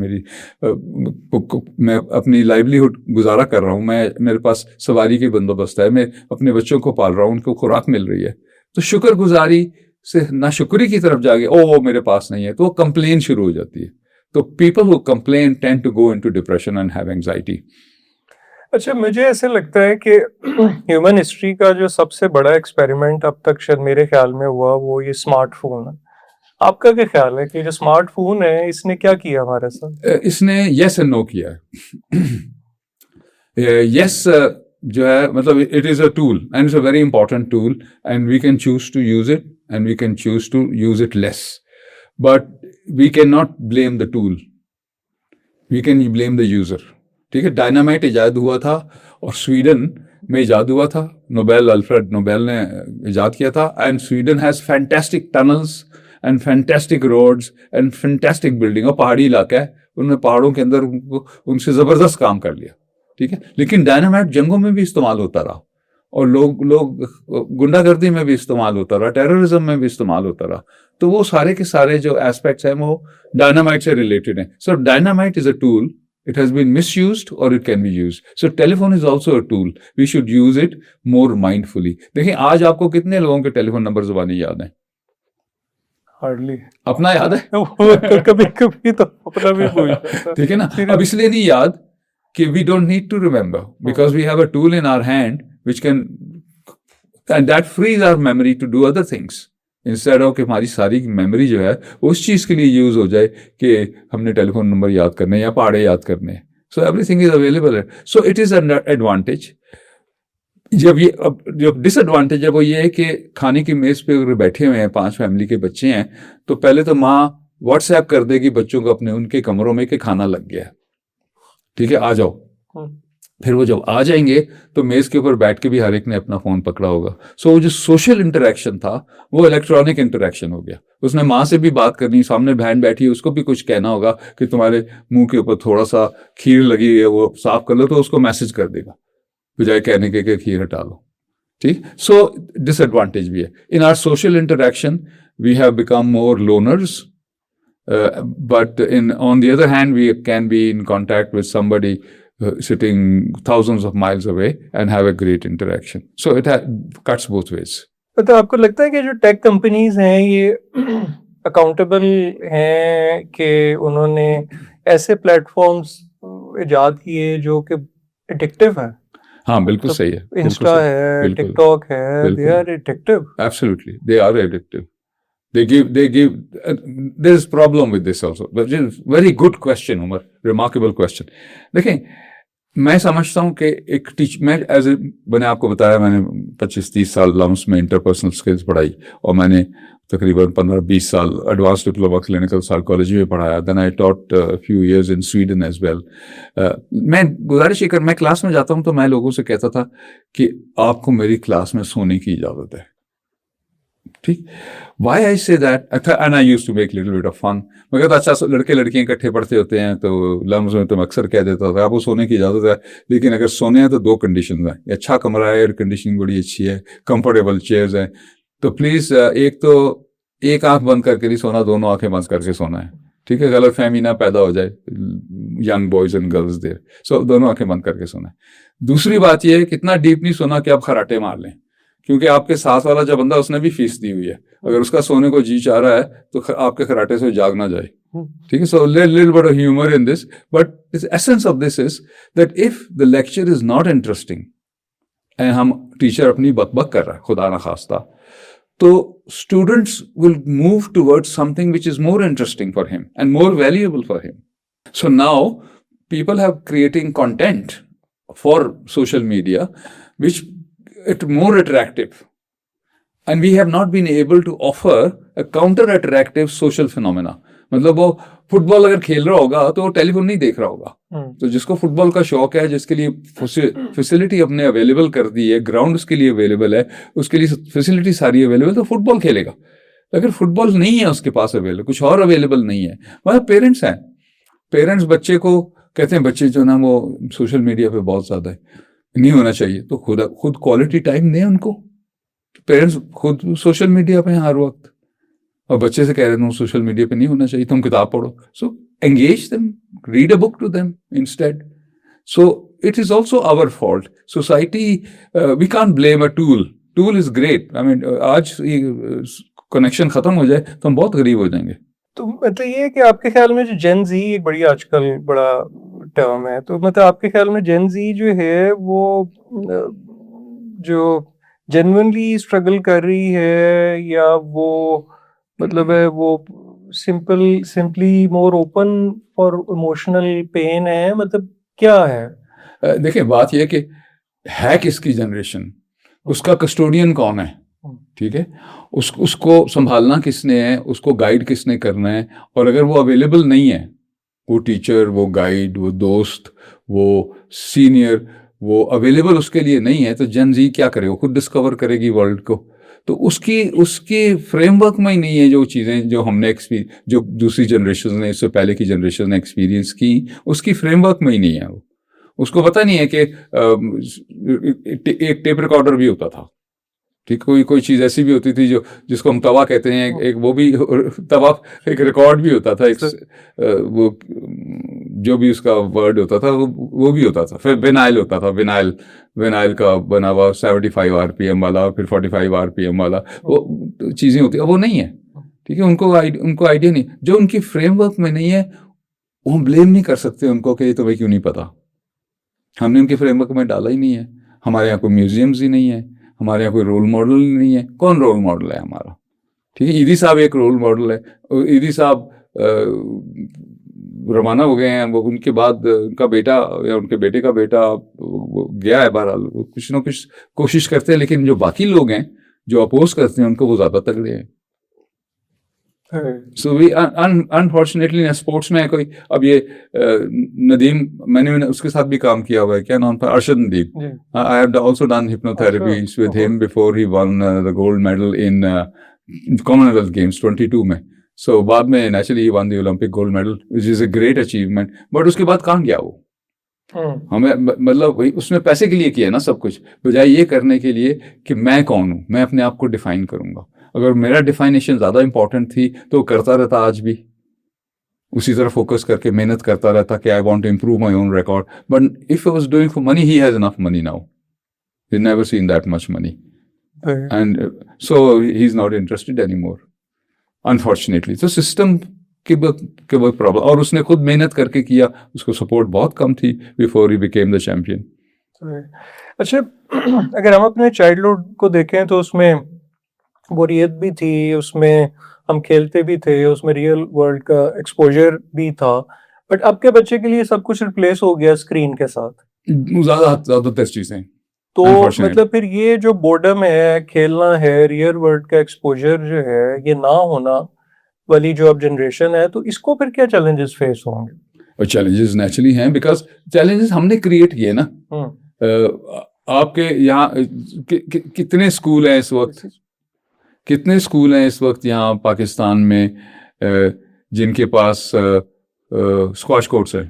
मैं अपनी लाइवलीहुड गुजारा कर रहा हूँ, मेरे पास सवारी की बंदोबस्त है, मैं अपने बच्चों को पाल रहा हूँ, उनको खुराक मिल रही है. तो शुक्रगुजारी से नाशुक्री की तरफ जाके ओ मेरे पास नहीं है, तो वो कंप्लेन शुरू हो जाती है. तो people who complain tend to go into depression and have anxiety. अच्छा, मुझे ऐसे लगता है कि ह्यूमन हिस्ट्री का जो सबसे बड़ा एक्सपेरिमेंट अब तक शायद मेरे ख्याल में हुआ वो ये स्मार्टफोन है. आपका क्या ख्याल है कि जो स्मार्टफोन है इसने क्या किया हमारे साथ? इसने यस एंड नो किया है. यस जो है मतलब it is a tool and it's a very important tool and we can choose to use it and we can choose to use it less, but we can not blame the tool, we can blame the user. ठीक है, dynamite इजाद हुआ था और Sweden में इजाद हुआ था, अल्फ्रेड नोबेल ने इजाद किया था. And Sweden has fantastic tunnels and fantastic roads and fantastic building, और पहाड़ी इलाका है, उन्होंने पहाड़ों के अंदर उनसे जबरदस्त काम कर लिया. ठीक है, लेकिन डायनामाइट जंगों में भी इस्तेमाल होता रहा और लोग गुंडागर्दी में भी इस्तेमाल होता रहा, टेररिज्म में भी इस्तेमाल होता रहा. तो वो सारे के सारे जो एस्पेक्ट्स हैं वो डायनामाइट से रिलेटेड हैं. So dynamite is a tool. It has been misused or it can be used. So telephone is also a tool. We should use it more mindfully. देखिए आज आपको कितने लोगों के टेलीफोन नंबर जुबानी याद हैं? हार्डली. अपना याद है? कभी कभी तो अपना भी भूल जाता है. ठीक है ना, अब इसलिए नहीं याद कि we don't need to remember because we have a tool in our hand which can, and that frees our memory to do other things. Instead of कि हमारी सारी मेमोरी जो है उस चीज़ के लिए यूज हो जाए कि हमने टेलीफोन नंबर याद करने या पहाड़े याद करने. So everything is available. So it is an advantage. जो डिसएडवांटेज है वो ये है कि खाने की मेज पे अगर बैठे हुए हैं 5 फैमिली के बच्चे हैं तो पहले तो माँ व्हाट्सएप कर देगी बच्चों को अपने उनके कमरों में कि खाना लग गया. ठीक है, आ जाओ. फिर वो जब आ जाएंगे तो मेज के ऊपर बैठ के भी हर एक ने अपना फोन पकड़ा होगा. सो वो जो सोशल इंटरेक्शन था वो इलेक्ट्रॉनिक इंटरेक्शन हो गया. उसने माँ से भी बात करनी, सामने बहन बैठी है उसको भी कुछ कहना होगा कि तुम्हारे मुंह के ऊपर थोड़ा सा खीर लगी है वो साफ कर लो, तो उसको मैसेज कर देगा बजाय कहने के खीर हटा लो. ठीक. सो डिसएडवांटेज भी है. In our social interaction we have become more loners, but on the other hand we can be in contact with somebody sitting thousands of miles away and have a great interaction. So it cuts both ways. तो आपको लगता है कि जो tech companies हैं ये accountable हैं कि उन्होंने ऐसे प्लेटफॉर्म्स इजाद किए जो कि एडिक्टिव है? हाँ बिल्कुल सही है. इंस्टा है, टिकटॉक है, they are addictive. Absolutely, they are addictive. They give. There is problem with this also. But very good question, Umar. Remarkable question. देखें, मैं समझता हूँ कि एक मैं मैंने आपको बताया मैंने 25-30 साल लम्स में इंटरपर्सनल स्किल्स पढ़ाई और मैंने तकरीबन 15-20 साल एडवांस डिप्लोमा क्लिनिकल साइकोलॉजी में पढ़ाया. Then I taught few years in Sweden as well. मैं गुजारिश ये मैं क्लास में जाता हूँ तो मैं लोगों से कहता था कि आपको मेरी क्लास में सोने की इजाज़त है. ठीक. Why I say that and I used to make little bit of fun. मैं कहता अच्छा लड़के लड़कियां इकट्ठे पढ़ते होते हैं तो लम्स में तो मैं अक्सर कह देता था आपको सोने की इजाज़त है, लेकिन अगर सोने हैं तो 2 कंडीशन हैं. अच्छा कमरा है, एयर कंडीशनिंग बड़ी अच्छी है, कंफर्टेबल चेयर्स हैं, तो प्लीज़ एक आंख बंद करके नहीं सोना, दोनों आंखें बंद करके सोना है. ठीक है, गलत फहमी ना पैदा हो जाए young boys and girls there. So दोनों आंखें बंद करके सोना है. दूसरी बात यह है कितना डीप नहीं सोना कि आप खराटे मार लें, क्योंकि आपके साथ वाला जो बंदा उसने भी फीस दी हुई है, अगर उसका सोने को जी चाह रहा है तो आपके खराटे से जाग ना जाए. ठीक है. So little bit of humour in this, but the essence of this is that if the lecture is not interesting and हम टीचर अपनी बकबक कर रहा है खुदा ना खास्ता, तो students will move towards something which is more interesting for him and more valuable for him. So now people have creating content for social media which it more attractive, and we have not been able to offer a counter attractive social phenomena. मतलब वो football अगर खेल रहा होगा तो वो telephone नहीं देख रहा होगा। तो जिसको फुटबॉल का शौक है, जिसके लिए फैसिलिटी अपने अवेलेबल कर दी है, ग्राउंड उसके लिए अवेलेबल है, उसके लिए फैसिलिटी सारी अवेलेबल, तो फुटबॉल खेलेगा। अगर फुटबॉल नहीं है उसके पास अवेलेबल, कुछ और अवेलेबल नहीं है, मतलब पेरेंट्स हैं, पेरेंट्स बच्चे को कहते हैं बच्चे जो ना वो सोशल मीडिया पे बहुत ज्यादा है, नहीं होना चाहिए, तो खुद क्वालिटी टाइम दें उनको। पेरेंट्स खुद सोशल मीडिया पे हैं हर वक्त, और बच्चे से कह रहे हैं सोशल मीडिया पे नहीं होना चाहिए, तुम किताब पढ़ो। So engage them, read a book to them instead. So it is also our fault, society, we can't blame a tool is great. I mean आज कनेक्शन खत्म हो जाए तो हम बहुत गरीब हो जाएंगे। तो मतलब ये है कि आपके ख्याल में जो जेन जी एक बड़ी आजकल बड़ा टर्म है, तो मतलब आपके ख्याल में जेन जी जो है वो जो जेन्युइनली स्ट्रगल कर रही है, या वो मतलब है वो simply more open for emotional pain है, मतलब क्या है? देखिए बात यह है किसकी जनरेशन, उसका कस्टोडियन कौन है, ठीक है, उसको संभालना किसने है, उसको गाइड किसने करना है। और अगर वो अवेलेबल नहीं है, वो टीचर, वो गाइड, वो दोस्त, वो सीनियर, वो अवेलेबल उसके लिए नहीं है, तो जेन जी क्या करे, वो खुद डिस्कवर करेगी वर्ल्ड को। तो उसके फ्रेमवर्क में ही नहीं है जो चीज़ें जो हमने जो दूसरी जनरेशन ने, इससे पहले की जनरेशन ने एक्सपीरियंस की, उसकी फ्रेमवर्क में ही नहीं है। वो उसको पता नहीं है कि एक टेप रिकॉर्डर भी होता था, ठीक, कोई चीज ऐसी भी होती थी जो जिसको हम तवा कहते हैं, एक वो भी तवा, एक रिकॉर्ड भी होता था, एक वो जो भी उसका वर्ड होता था वो भी होता था। फिर विनाइल होता था, विनाइल का बना हुआ 75 RPM वाला, फिर 45 RPM वाला, वो चीजें होती है, वो नहीं है, ठीक है। उनको आइडिया नहीं, जो उनकी फ्रेमवर्क में नहीं है, वो हम ब्लेम नहीं कर सकते उनको कि तुम्हें क्यों नहीं पता, हमने उनके फ्रेमवर्क में डाला ही नहीं है। हमारे यहाँ कोई म्यूजियम्स ही नहीं है, हमारे यहाँ कोई रोल मॉडल नहीं है। कौन रोल मॉडल है हमारा, ठीक है, ईदी साहब एक रोल मॉडल है। ईदी साहब रवाना हो गए हैं, वो उनके बाद उनका बेटा या उनके बेटे का बेटा वो गया है, बहरहाल कुछ ना कुछ कोशिश करते हैं, लेकिन जो बाकी लोग हैं जो अपोज करते हैं उनको, वो ज्यादा तगड़े हैं। सो वी अनफॉर्चुनेटली स्पोर्ट्स में कोई, अब ये नदीम, मैंने उसके साथ भी काम किया हुआ है, क्या नाम था, Arshad Nadeem. I have also done hypnotherapy with him before he one the gold medal in Commonwealth games 22 में। सो बाद में naturally he one the Olympic gold medal, which is a great achievement. But उसके बाद कहाँ गया वो, हमें मतलब वही उसने पैसे के लिए किया ना सब कुछ, बजाय ये करने के लिए कि मैं कौन हूँ, मैं अपने आप को डिफाइन करूंगा। अगर मेरा डिफाइनेशन ज्यादा इंपॉर्टेंट थी तो करता रहता, आज भी उसी तरह फोकस करके मेहनत करता रहता कि I want to improve my own record. But if I was doing for money, he has enough money now, he never seen that much money, and so he is not interested anymore, unfortunately. तो system के बहुत problem, और उसने खुद मेहनत करके किया, उसको सपोर्ट बहुत कम थी before he became the champion. अच्छा, अगर हम अपने चाइल्डहुड को देखें तो उसमें बोरियत भी थी, उसमें हम खेलते भी थे, उसमें रियल वर्ल्ड का एक्सपोजर भी था। बट अब के बच्चे के लिए सब कुछ रिप्लेस हो गया स्क्रीन के साथ, ज्यादातर चीजें। तो मतलब फिर ये जो बोर्डम है, खेलना है, रियल वर्ल्ड का एक्सपोजर जो है, ये ना होना वाली जो अब जनरेशन है, तो इसको फिर क्या चैलेंजेस फेस होंगे? और चैलेंजेस नेचुरली हैं, बिकॉज चैलेंजेस हमने क्रिएट किए ना। आपके यहाँ कितने स्कूल हैं इस वक्त, कितने स्कूल हैं इस वक्त यहाँ पाकिस्तान में जिनके पास स्क्वाश कोर्ट्स है?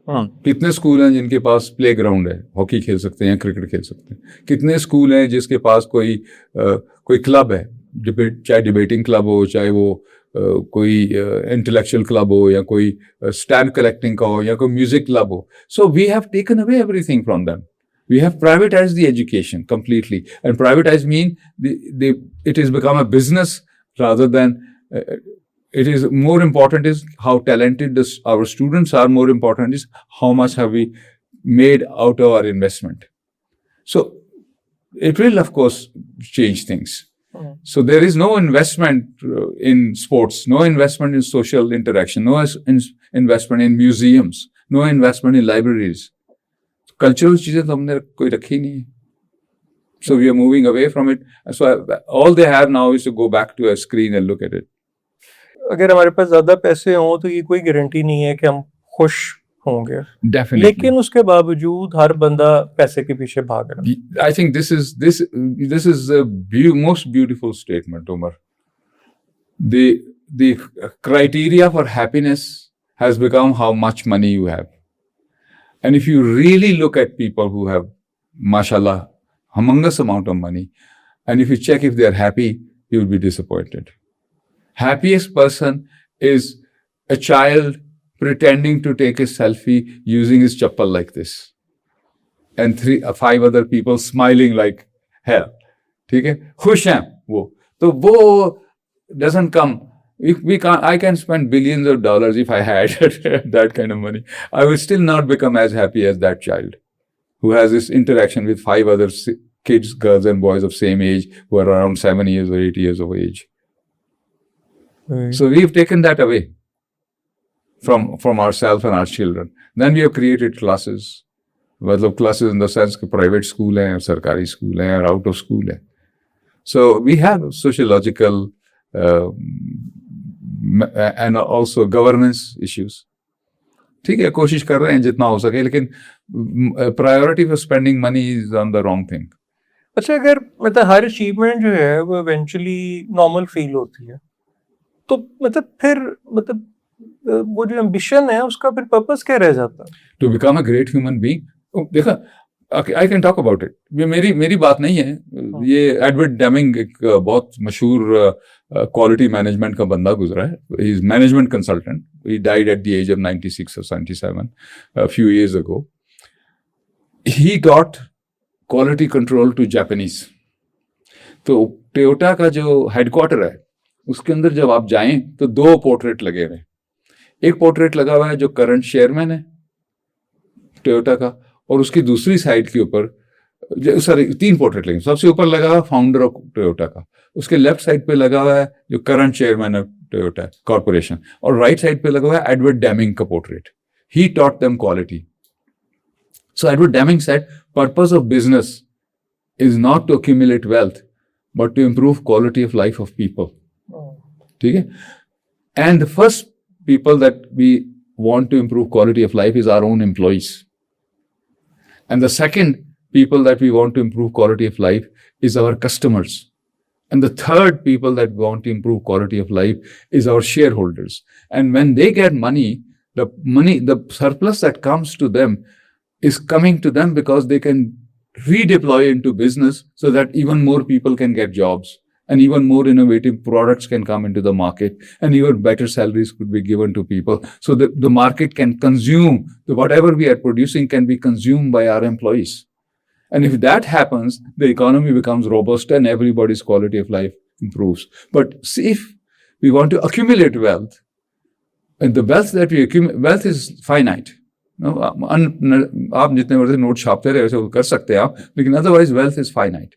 कितने स्कूल हैं जिनके पास प्ले ग्राउंड है, हॉकी खेल सकते हैं, क्रिकेट खेल सकते हैं? कितने स्कूल हैं जिसके पास कोई क्लब है, चाहे डिबेटिंग क्लब हो, चाहे वो कोई इंटेलेक्चुअल क्लब हो, या कोई स्टैम्प कलेक्टिंग का हो, या कोई म्यूजिक क्लब हो? So we have taken away everything from them. We have privatized the education completely, and privatized mean it has become a business rather than it is more important is how talented our students are. More important is how much have we made out of our investment. So it will of course change things. So there is no investment in sports, no investment in social interaction, no investment in museums, no investment in libraries. Cultural चीजें तो हमने कोई रखी नहीं है. So we are moving away from it. So all they have now is to go back to a screen and look at it. अगर हमारे पास ज्यादा पैसे हों तो ये कोई गारंटी नहीं है कि हम खुश होंगे, Definitely. लेकिन उसके बावजूद हर बंदा पैसे के पीछे भाग रहा है। I think this is the most beautiful statement, Umar. The criteria for happiness has become how much money you have. And if you really look at people who have, mashallah, humongous amount of money, and if you check if they are happy, you will be disappointed. Happiest person is a child pretending to take a selfie using his chappal like this, and 5 other people smiling like hell. ठीक है, खुश हैं वो, तो वो doesn't come. I can spend billions of dollars if I had that kind of money. I will still not become as happy as that child who has this interaction with 5 other kids, girls and boys of same age who are around 7 years or 8 years of age. Right. So we've taken that away from ourselves and our children. Then we have created classes. मतलब classes in the sense कि private school है, सरकारी school है, और out of school है. So we have sociological and also governance issues. ठीक है, कोशिश कर रहे हैं जितना हो सके, लेकिन priority for spending money is on the wrong thing. अच्छा, अगर मतलब हर अचीवमेंट जो है वो इवेंचुअली नॉर्मल फील होती है, तो मतलब फिर मतलब वो जो एम्बिशन है उसका फिर पर्पस क्या रह जाता है? To become a great human being. देखा, I can talk about it. ये मेरी बात नहीं है. ये एडवर्ड डेमिंग एक बहुत मशहूर क्वालिटी मैनेजमेंट का बंदा गुजरा है. He is management consultant. He died at the age of 96 or 77 a few years ago. He got quality control to Japanese. तो टोयोटा का जो हेडक्वार्टर है उसके अंदर जब आप जाएं तो 2 पोर्ट्रेट लगे हुए. एक पोर्ट्रेट लगा हुआ है जो करंट चेयरमैन है टोयोटा का, और उसकी दूसरी साइड के ऊपर, सॉरी 3 पोर्ट्रेट लगे. सबसे ऊपर लगा हुआ फाउंडर ऑफ टोयोटा का, उसके लेफ्ट साइड पे लगा हुआ है जो current chairman of Toyota corporation, और राइट साइड पे लगा हुआ है एडवर्ड डेमिंग का portrait. He taught them quality. So Edward Deming said, purpose of business is not to accumulate wealth, but to improve quality of life of people. ठीक है? And the first people that we want to improve quality of life is our own employees. And the second people that we want to improve quality of life is our customers. And the third people that want to improve quality of life is our shareholders. And when they get money, the surplus that comes to them is coming to them because they can redeploy into business so that even more people can get jobs and even more innovative products can come into the market and even better salaries could be given to people. So the market can consume, whatever we are producing can be consumed by our employees. And if that happens, the economy becomes robust and everybody's quality of life improves. But see, if we want to accumulate wealth, and the wealth that we accumulate, wealth is finite. आप जितने बड़े note छापते रहे वैसे कर सकते हैं आप, लेकिन अदरवाइज वेल्थ इज फाइनाइट.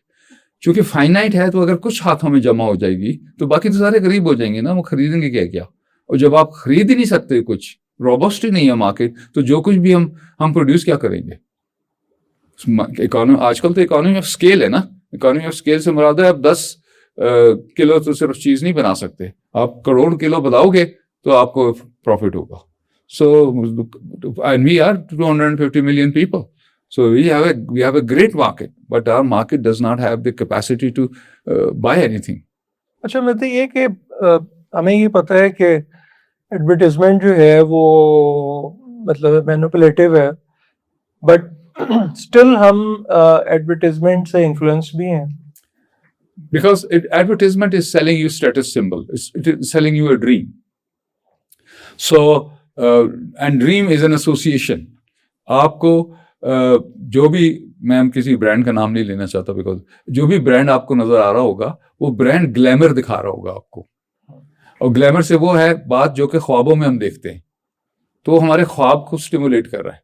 चूंकि फाइनाइट है तो अगर कुछ हाथों में जमा हो जाएगी तो बाकी तो सारे गरीब हो जाएंगे ना, वो खरीदेंगे क्या क्या. और जब आप खरीद ही नहीं सकते, कुछ रोबस्ट ही नहीं है मार्केट, तो जो कुछ भी हम प्रोड्यूस क्या करेंगे. इकोनॉमी आजकल तो इकोनॉमी ऑफ स्केल है ना. इकोनॉमी ऑफ स्केल से मुराद है आप 10 किलो तो सिर्फ चीज नहीं बना सकते, आप करोड़ किलो बनाओगे तो आपको प्रॉफिट होगा. So, and we are 250 million people. So we have a great market, but our market does not have the capacity to buy anything. अच्छा, मतलब ये कि हमें ये पता है कि एडवर्टाइजमेंट जो है वो मतलब मैनिपुलेटिव है, बट स्टिल हम एडवर्टाइजमेंट से इन्फ्लुएंस भी हैं. Because advertisement is selling you status symbol. It is selling you a dream. So and dream is an association. आपको जो भी, मैं किसी ब्रांड का नाम नहीं लेना चाहता, बिकॉज जो भी ब्रांड आपको नजर आ रहा होगा वो ब्रांड ग्लैमर दिखा रहा होगा आपको, और ग्लैमर से वो है बात जो कि ख्वाबों में हम देखते हैं, तो हमारे ख्वाब को स्टिमुलेट कर रहा है.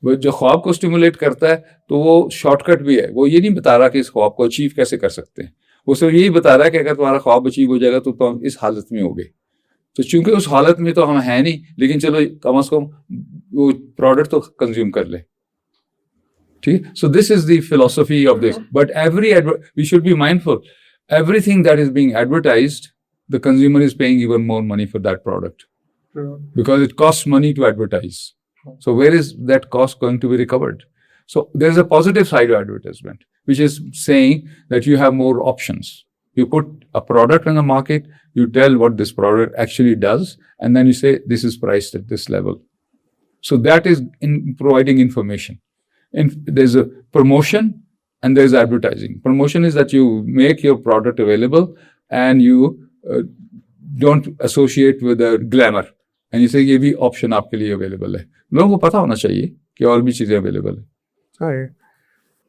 वो जो ख्वाब को स्टिमुलेट करता है तो वो शॉर्टकट भी है. वो ये नहीं बता रहा कि इस ख्वाब को अचीव कैसे कर सकते हैं, वो सिर्फ यही बता रहा है कि अगर तुम्हारा ख्वाब अचीव हो जाएगा तो तुम इस हालत में होगे. तो चूंकि उस हालत में तो हम हैं नहीं, लेकिन चलो कम से कम वो प्रोडक्ट तो कंज्यूम कर ले. ठीक. So this is the philosophy of this. But we should be mindful, everything that is being advertised the consumer is paying even more money for that product because it costs money to advertise. So where is that cost going to be recovered? So there's a positive side to advertisement, which is saying that you have more options. You put a product on the market, you tell what this product actually does, and then you say this is priced at this level. So that is in providing information. And there's a promotion and there's advertising. Promotion is that you make your product available and you don't associate with the glamour. And you say ये भी option आपके लिए available है. लोगों को पता होना चाहिए कि और भी चीजें available है. Right.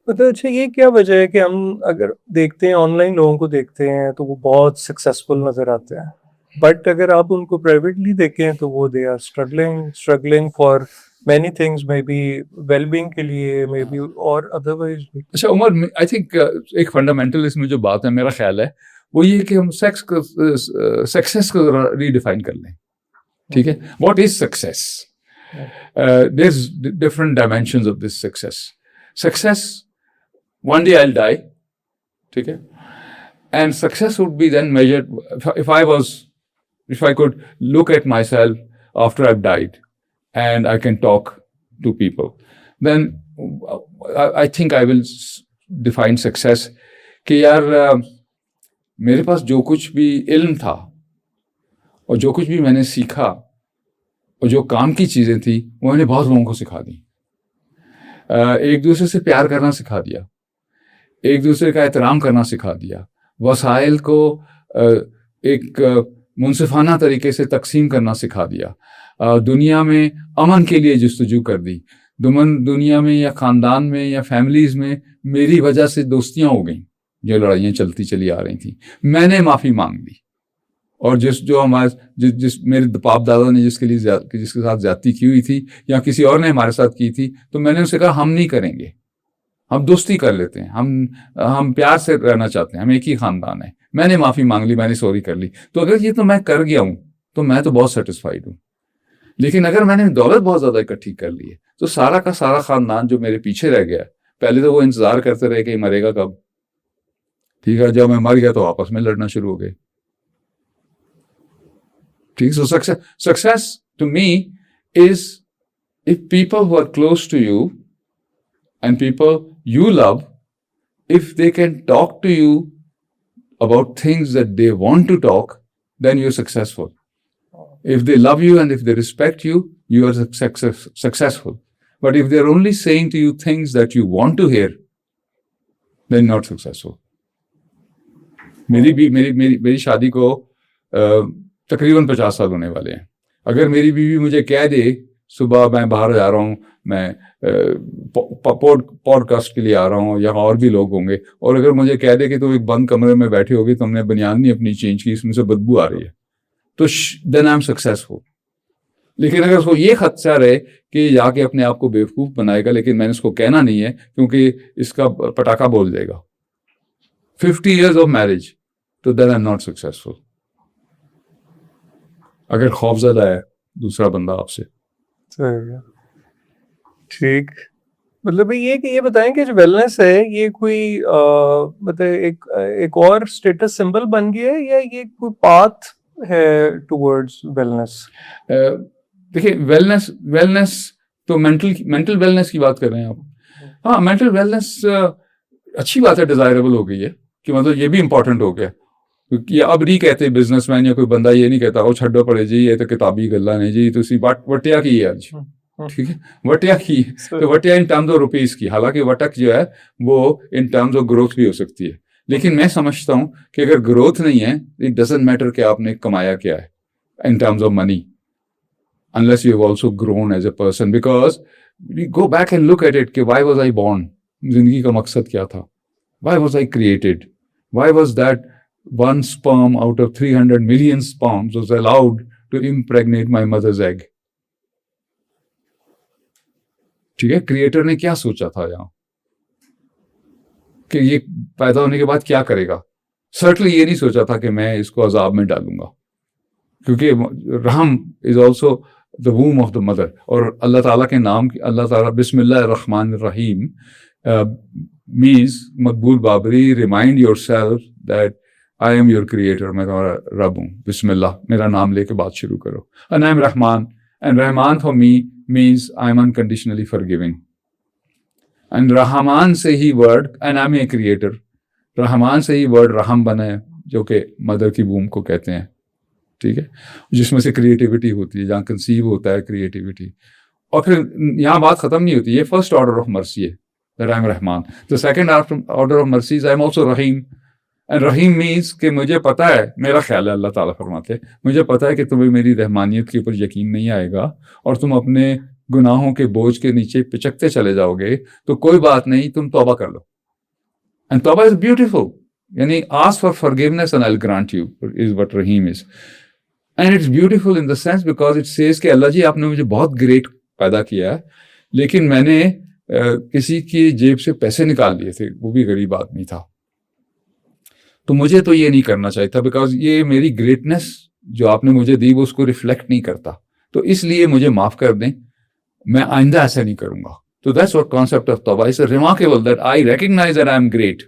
मतलब अच्छा ये क्या वजह है कि हम अगर देखते हैं ऑनलाइन लोगों को देखते हैं तो वो बहुत सक्सेसफुल नजर आते हैं, बट अगर आप उनको प्राइवेटली देखें तो वो they are struggling for many things, maybe wellbeing के लिए, मे बी और अदरवाइज भी. अच्छा उमर, आई थिंक एक फंडामेंटल इसमें जो बात है मेरा ख्याल है वो ये कि हम सक्सेस को रीडिफाइन कर लें. ठीक है, what is success? There is different dimensions of this success. Success, one day I'll die, ठीक है, and success would be then measured if I could look at myself after I've died and I can talk to people, then I think I will define success कि यार मेरे पास जो कुछ भी इल्म था और जो कुछ भी मैंने सीखा और जो काम की चीजें थी वो मैंने बहुत लोगों को सिखा दी. एक दूसरे से प्यार करना सिखा दिया, एक दूसरे का एहतराम करना सिखा दिया, वसाइल को एक मुनसिफाना तरीके से तकसीम करना सिखा दिया, दुनिया में अमन के लिए जस्तजू कर दी. दुनिया में या ख़ानदान में या फैमिलीज़ में मेरी वजह से दोस्तियां हो गई, जो लड़ाइयाँ चलती चली आ रही थी. मैंने माफ़ी मांग ली और जिस मेरे बाप दादा ने जिसके साथ ज्यादती की हुई थी या किसी और ने हमारे साथ की थी, तो मैंने उनसे कहा हम नहीं करेंगे, हम दोस्ती कर लेते हैं, हम प्यार से रहना चाहते हैं, हम एक ही खानदान है. मैंने माफी मांग ली, मैंने सॉरी कर ली. तो अगर ये तो मैं कर गया हूं तो मैं तो बहुत सेटिस्फाइड हूं. लेकिन अगर मैंने दौलत बहुत ज्यादा इकट्ठी कर ली है तो सारा का सारा खानदान जो मेरे पीछे रह गया, पहले तो वो इंतजार करते रहे कि मरेगा कब. ठीक है, जब मैं मर गया तो आपस में लड़ना शुरू हो गए. ठीक. So success to me is if people who are close to you and people you love, if they can talk to you about things that they want to talk, then you're successful. If they love you and if they respect you, you are successful. But if they're only saying to you things that you want to hear, then not successful. मेरी शादी को तकरीबन 50 साल होने वाले हैं. अगर मेरी बीवी मुझे कह दे सुबह मैं बाहर जा रहा हूँ, मैं पॉडकास्ट के लिए आ रहा हूँ, यहाँ और भी लोग होंगे, और अगर मुझे कह दे कि तुम एक बंद कमरे में बैठी होगी, तुमने बनियान नहीं अपनी चेंज की, इसमें से बदबू आ रही है, तो देन आई एम सक्सेसफुल. लेकिन अगर उसको ये खदशा रहे कि जाके अपने आप को बेवकूफ़ बनाएगा, लेकिन मैंने उसको कहना नहीं है क्योंकि इसका पटाखा बोल देगा, 50 years of marriage, तो then I am not successful. अगर खौफजदा है दूसरा बंदा आपसे. ठीक. मतलब ये बताएं कि जो वेलनेस है ये कोई मतलब एक और स्टेटस सिंबल बन गया है या ये कोई पाथ है टुवर्ड्स वेलनेस? देखिए, वेलनेस तो मेंटल वेलनेस की बात कर रहे हैं आप. हाँ, मेंटल वेलनेस अच्छी बात है, डिजायरेबल हो गई है कि मतलब ये भी इंपॉर्टेंट हो गया. क्योंकि अब नहीं कहते बिजनेसमैन या कोई बंदा ये नहीं कहता वो छड्डो पड़े जी, ये तो किताबी गल्ला नहीं जी, तुसी वटिया की है आज. ठीक है, वटिया की, तो वटिया इन टर्म्स ऑफ रुपीज की. हालांकि वटक जो है वो इन टर्म्स ऑफ ग्रोथ भी हो सकती है, लेकिन मैं समझता हूं कि अगर ग्रोथ नहीं है, इट डजंट मैटर कि आपने कमाया क्या है इन terms of money, unless you have also grown as a person. Because we go back and look at it कि why was I born? जिंदगी का मकसद क्या था? Why was I created? Why was that one sperm out of 300 million sperms was allowed to impregnate my mother's egg? ठीक है, creator ने क्या सोचा था यहाँ कि ये पैदा होने के बाद क्या करेगा? सर्टनली ये नहीं सोचा था कि मैं इसको अजाब में डालूंगा, क्योंकि रहम is also the वूम of the mother. और अल्लाह ताला के नाम, अल्लाह ताला बिस्मिल्लाह रहमान रहीम means Maqbool Babri, remind yourself that I am your creator, मैं तुम्हारा रब हूँ, बिस्मिल्लाह, मेरा नाम लेके बात शुरू करो. And I am Rahman, and Rahman for me means I am unconditionally forgiving. And Rahman से ही word, and I am a creator, Rahman से ही वर्ड रहम बना है, जो कि मदर की वूम को कहते हैं, ठीक है, जिसमें से क्रिएटिविटी होती है, जहाँ कंसीव होता है क्रिएटिविटी. और फिर यहाँ बात खत्म नहीं होती, ये फर्स्ट ऑर्डर ऑफ मर्सी है, that I am Rahman. The second order of mercy is I am also Rahim. And Rahim means कि मुझे पता है, मेरा ख्याल है, अल्लाह ताला फरमाते हैं, मुझे पता है कि तुम्हें मेरी रहमानियत के ऊपर यकीन नहीं आएगा और तुम अपने गुनाहों के बोझ के नीचे पिचकते चले जाओगे, तो कोई बात नहीं, तुम तौबा कर लो. एंड तौबा इज ब्यूटीफुल, यानी ask for forgiveness and I will grant you, is what Rahim is. And it's beautiful in the sense because it says कि अल्लाह जी आपने मुझे बहुत ग्रेट पैदा किया है, लेकिन मैंने किसी की जेब से पैसे निकाल लिए थे, वो भी गरीब आदमी था, तो मुझे तो ये नहीं करना चाहिए था, बिकॉज ये मेरी ग्रेटनेस जो आपने मुझे दी वो उसको रिफ्लेक्ट नहीं करता, तो इसलिए मुझे माफ कर दें, मैं आइंदा ऐसा नहीं करूंगा. तो दैट्स व्हाट कॉन्सेप्ट ऑफ तौबा is. Remarkable that I recognise that I am great,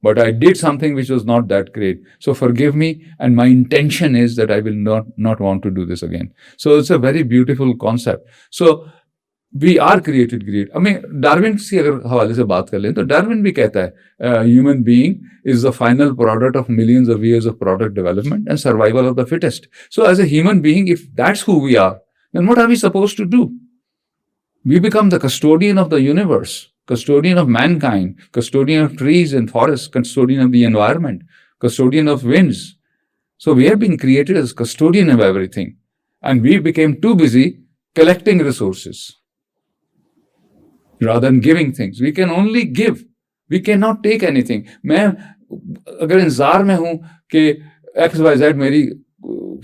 but I did something which was not that great. So forgive me, and my intention is that I will not want to do this again. So it's a very beautiful concept. So we are created great. I mean, Darwin से अगर हवाले से बात कर लें तो Darwin भी कहता है human being is the final product of millions of years of product development and survival of the fittest. So as a human being, if that's who we are, then what are we supposed to do? We become the custodian of the universe, custodian of mankind, custodian of trees and forests, custodian of the environment, custodian of winds. So we have been created as custodian of everything, and we became too busy collecting resources rather than giving things. We can only give. We cannot take anything. मैं अगर इंतजार में हूं कि XYZ मेरी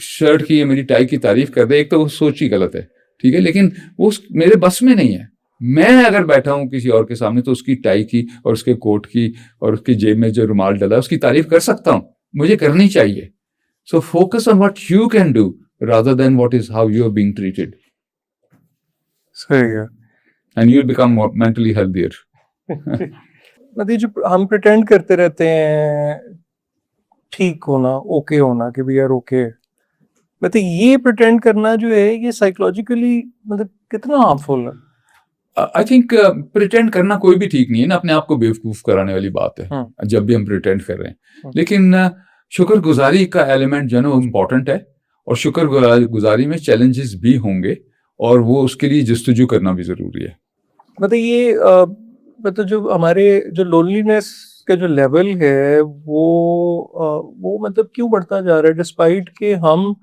shirt की या मेरी टाई की तारीफ कर दे, एक तो वो सोच ही गलत है, ठीक है, लेकिन वो मेरे बस में नहीं है. मैं अगर बैठा हूं किसी और के सामने तो उसकी टाई की और उसके कोट की और उसकी जेब में जो रुमाल डला है उसकी तारीफ कर सकता हूं, मुझे करनी चाहिए. So focus on what you can do rather than what is how you are being treated. सही है. And you will become mentally healthier. मतलब जो हम प्रिटेंड करते रहते हैं ठीक होना, ओके होना, कि वी आर ओके, मतलब ये प्रिटेंड करना जो है ये साइकोलॉजिकली मतलब कितना हार्मफुल है. आई थिंक प्रिटेंड करना कोई भी ठीक नहीं है ना, अपने आप को बेवकूफ कराने वाली बात है जब भी हम प्रिटेंड कर रहे हैं. लेकिन शुक्रगुजारी का एलिमेंट जो है ना वो इम्पोर्टेंट है, और शुक्रगुजारी में चैलेंजेस भी होंगे और वो उसके लिए जस्तजू करना भी जरूरी है. मतलब ये मतलब जो हमारे जो लोनलीनेस का जो लेवल है वो मतलब क्यों बढ़ता जा रहा है, डिस्पाइट के हम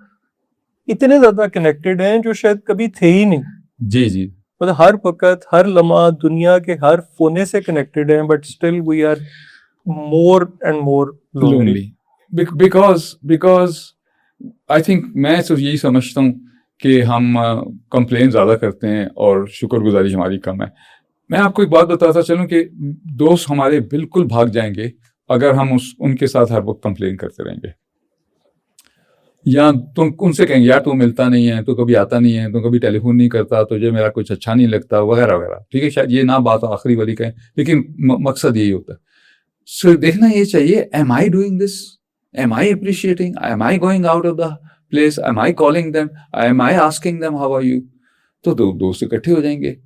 इतने ज्यादा कनेक्टेड हैं जो शायद कभी थे ही नहीं. जी जी. मतलब हर वक्त हर लम्हा दुनिया के हर कोने से कनेक्टेड हैं, but still we are more and more lonely. Because I think मैं सिर्फ यही समझता हूँ कि हम कंप्लेन ज़्यादा करते हैं और शुक्रगुजारी हमारी कम है. मैं आपको एक बात बताता चलूँ कि दोस्त हमारे बिल्कुल भाग जाएंगे अगर हम उनके साथ हर वक्त कंप्लेन करते रहेंगे, या तुम उनसे कहेंगे यार तू मिलता नहीं है, तू कभी आता नहीं है, तू कभी टेलीफोन नहीं करता, तुझे मेरा कुछ अच्छा नहीं लगता, वगैरह वगैरह. ठीक है, शायद ये ना बात आखिरी वाली कहें, लेकिन मकसद यही होता है. सो देखना ये चाहिए, am I doing this, am I appreciating, am I going out of the place, am I calling them, am I asking them how are you. तो दो दोस्त इकट्ठे हो जाएंगे.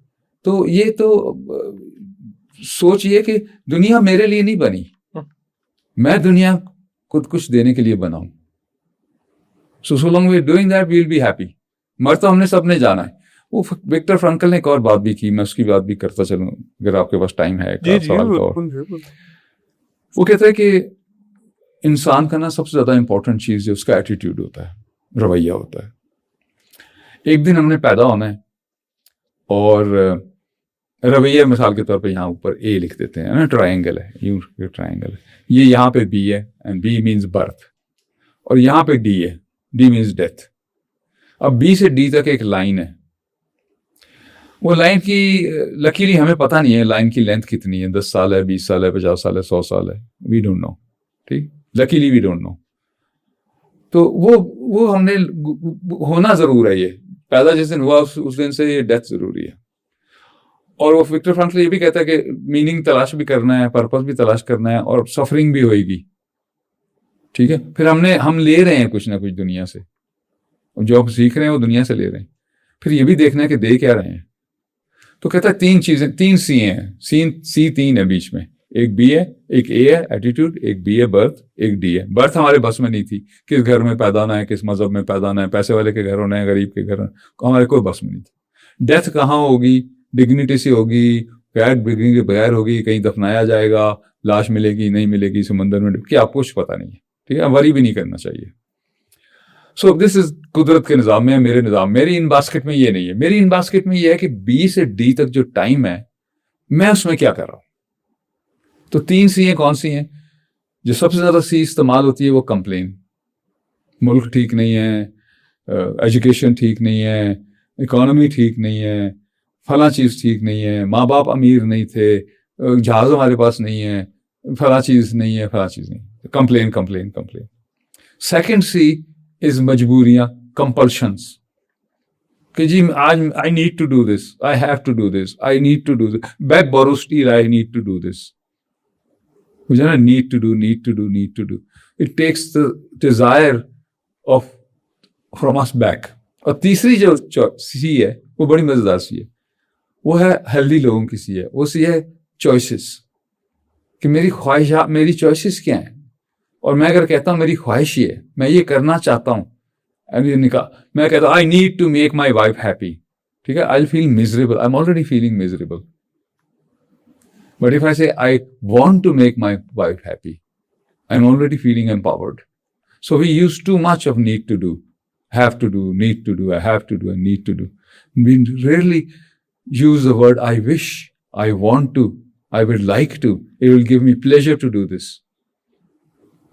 तो ये तो सोचिए कि दुनिया मेरे लिए नहीं बनी, मैं दुनिया को कुछ देने के लिए बना हूं. So long we're doing that, we'll be happy. मर तो हमने सबने जाना है. वो विक्टर फ्रैंकल ने एक और बात भी की, मैं उसकी बात भी करता चलूं अगर आपके पास टाइम है. वो कहता है कि इंसान का ना सबसे ज्यादा इंपॉर्टेंट चीज है उसका एटीट्यूड होता है, रवैया होता है. एक दिन हमने पैदा होना है और रवैया मिसाल के तौर पे यहाँ ऊपर ए लिख देते हैं ना, ट्रायंगल है, ये ट्रायंगल है, ये यहाँ पे बी है एंड बी मीन्स बर्थ, और यहाँ पे डी है, डी मीन्स डेथ. अब बी से डी तक एक लाइन है. वो लाइन की लकीली हमें पता नहीं है लाइन की लेंथ कितनी है, 10 साल है, 20 साल है, 50 साल है, 100 साल है, वी डोंट नो. ठीक, लकीली वी डोंट नो. तो वो हमने होना जरूर है. ये पैदा जिस दिन हुआ उस दिन से ये डेथ जरूरी है. और वो विक्टर फ्रैंकल ये भी कहता है कि मीनिंग तलाश भी करना है, पर्पस भी तलाश करना है, और सफरिंग भी होएगी. ठीक है, फिर हम ले रहे हैं कुछ ना कुछ दुनिया से, जो आप सीख रहे हैं वो दुनिया से ले रहे हैं, फिर ये भी देखना है कि दे क्या रहे हैं। तो कहता है तीन सी हैं, सी तीन है बीच में, एक बी है, एक ए है एटीट्यूड, एक बी है बर्थ, एक डी है। बर्थ हमारे बस में नहीं थी, किस घर में पैदा होना है, किस मजहब में पैदा होना है, पैसे वाले के घर होना है, गरीब के घर, हमारे कोई बस में नहीं थी। डेथ कहाँ होगी, डिग्निटी से होगी, पैर बिगड़ने के बगैर होगी, कहीं दफनाया जाएगा, लाश मिलेगी नहीं मिलेगी, समंदर में डूबेगी, आपको कुछ पता नहीं है। ठीक है, वरी भी नहीं करना चाहिए। सो दिस इज कुदरत के निज़ाम में, मेरे निज़ाम, मेरी इन बास्केट में ये नहीं है। मेरी इन बास्केट में ये है कि बी से डी तक जो टाइम है, मैं उसमें क्या कर रहा हूं। तो तीन सी हैं, कौन सी हैं? जो सबसे ज्यादा सी इस्तेमाल होती है वो कंप्लेन, मुल्क ठीक नहीं है, एजुकेशन ठीक नहीं है, इकोनॉमी ठीक नहीं है, फला चीज ठीक नहीं है, माँ बाप अमीर नहीं थे, जहाज हमारे पास नहीं है, फला चीज नहीं है, फला चीज नहीं, complain complain complain. Second C is मजबूरियां, कंपल्शंस, कि जी आज I need to do this, I have to do this, I need to do this, beg borrow steal, I need to do this, मुझे ना need to do, it takes the desire off from us back. और तीसरी जो सी है वो बड़ी मजेदार सी है, वो है हेल्दी लोगों की सी है, वो सी है चॉइसेस, कि मेरी ख्वाहिशात, मेरी चॉइसेस क्या हैं। और मैं अगर कहता हूं मेरी ख्वाहिश ये है, मैं ये करना चाहता हूं, मैं कहता हूं I need to make my wife happy, ठीक है, I will feel miserable, I am already feeling miserable. But if I say I want to make my wife happy, I'm already feeling empowered. So we use too much of need to do, have to do, need to do, I have to do, and need to do. We rarely use the word I wish, I want to, I would like to, it will give me pleasure to do this.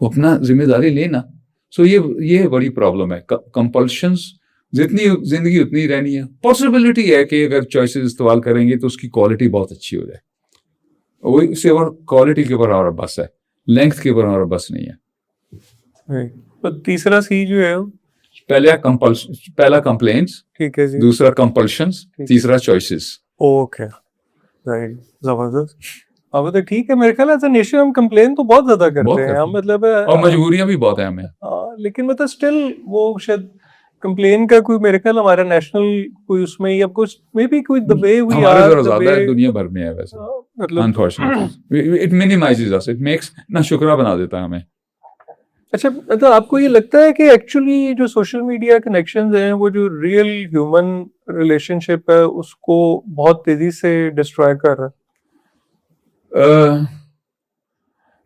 वो अपना जिम्मेदारी लेना। So ये बड़ी problem है। Compulsions जितनी जिंदगी उतनी रहनी है। पॉसिबिलिटी है कि अगर चॉइसेस इस्तेमाल करेंगे तो उसकी क्वालिटी बहुत अच्छी हो जाए, वही इससे और क्वालिटी के ऊपर हमारा बस है, लेंथ के ऊपर हमारा बस नहीं है। तो तीसरा सी जो है, पहला कंप्लेंट्स, ठीक है जी, दूसरा कंपल्शंस, तीसरा चॉइसेस। ओके, राइट, जबरदस्त। अब तो ठीक है, मेरे ख्याल एज अ नेशन हम कंप्लेन तो बहुत ज्यादा करते हैं हम, मतलब और मजबूरियां भी बहुत है हमें, लेकिन मतलब स्टिल वो शायद कंप्लेन का कोई, मेरे ख्याल हमारा नेशनल कोई उसमें या कुछ मे बी कोई द वे वी आर, ज्यादा है, दुनिया भर में है वैसे, मतलब unfortunately it minimises us, it makes ना शुक्रा बना देता है हमें। अच्छा, मतलब आपको ये लगता है कि एक्चुअली जो सोशल मीडिया कनेक्शंस हैं, वो जो रियल ह्यूमन रिलेशनशिप है उसको बहुत तेजी से डिस्ट्रॉय कर रहा है?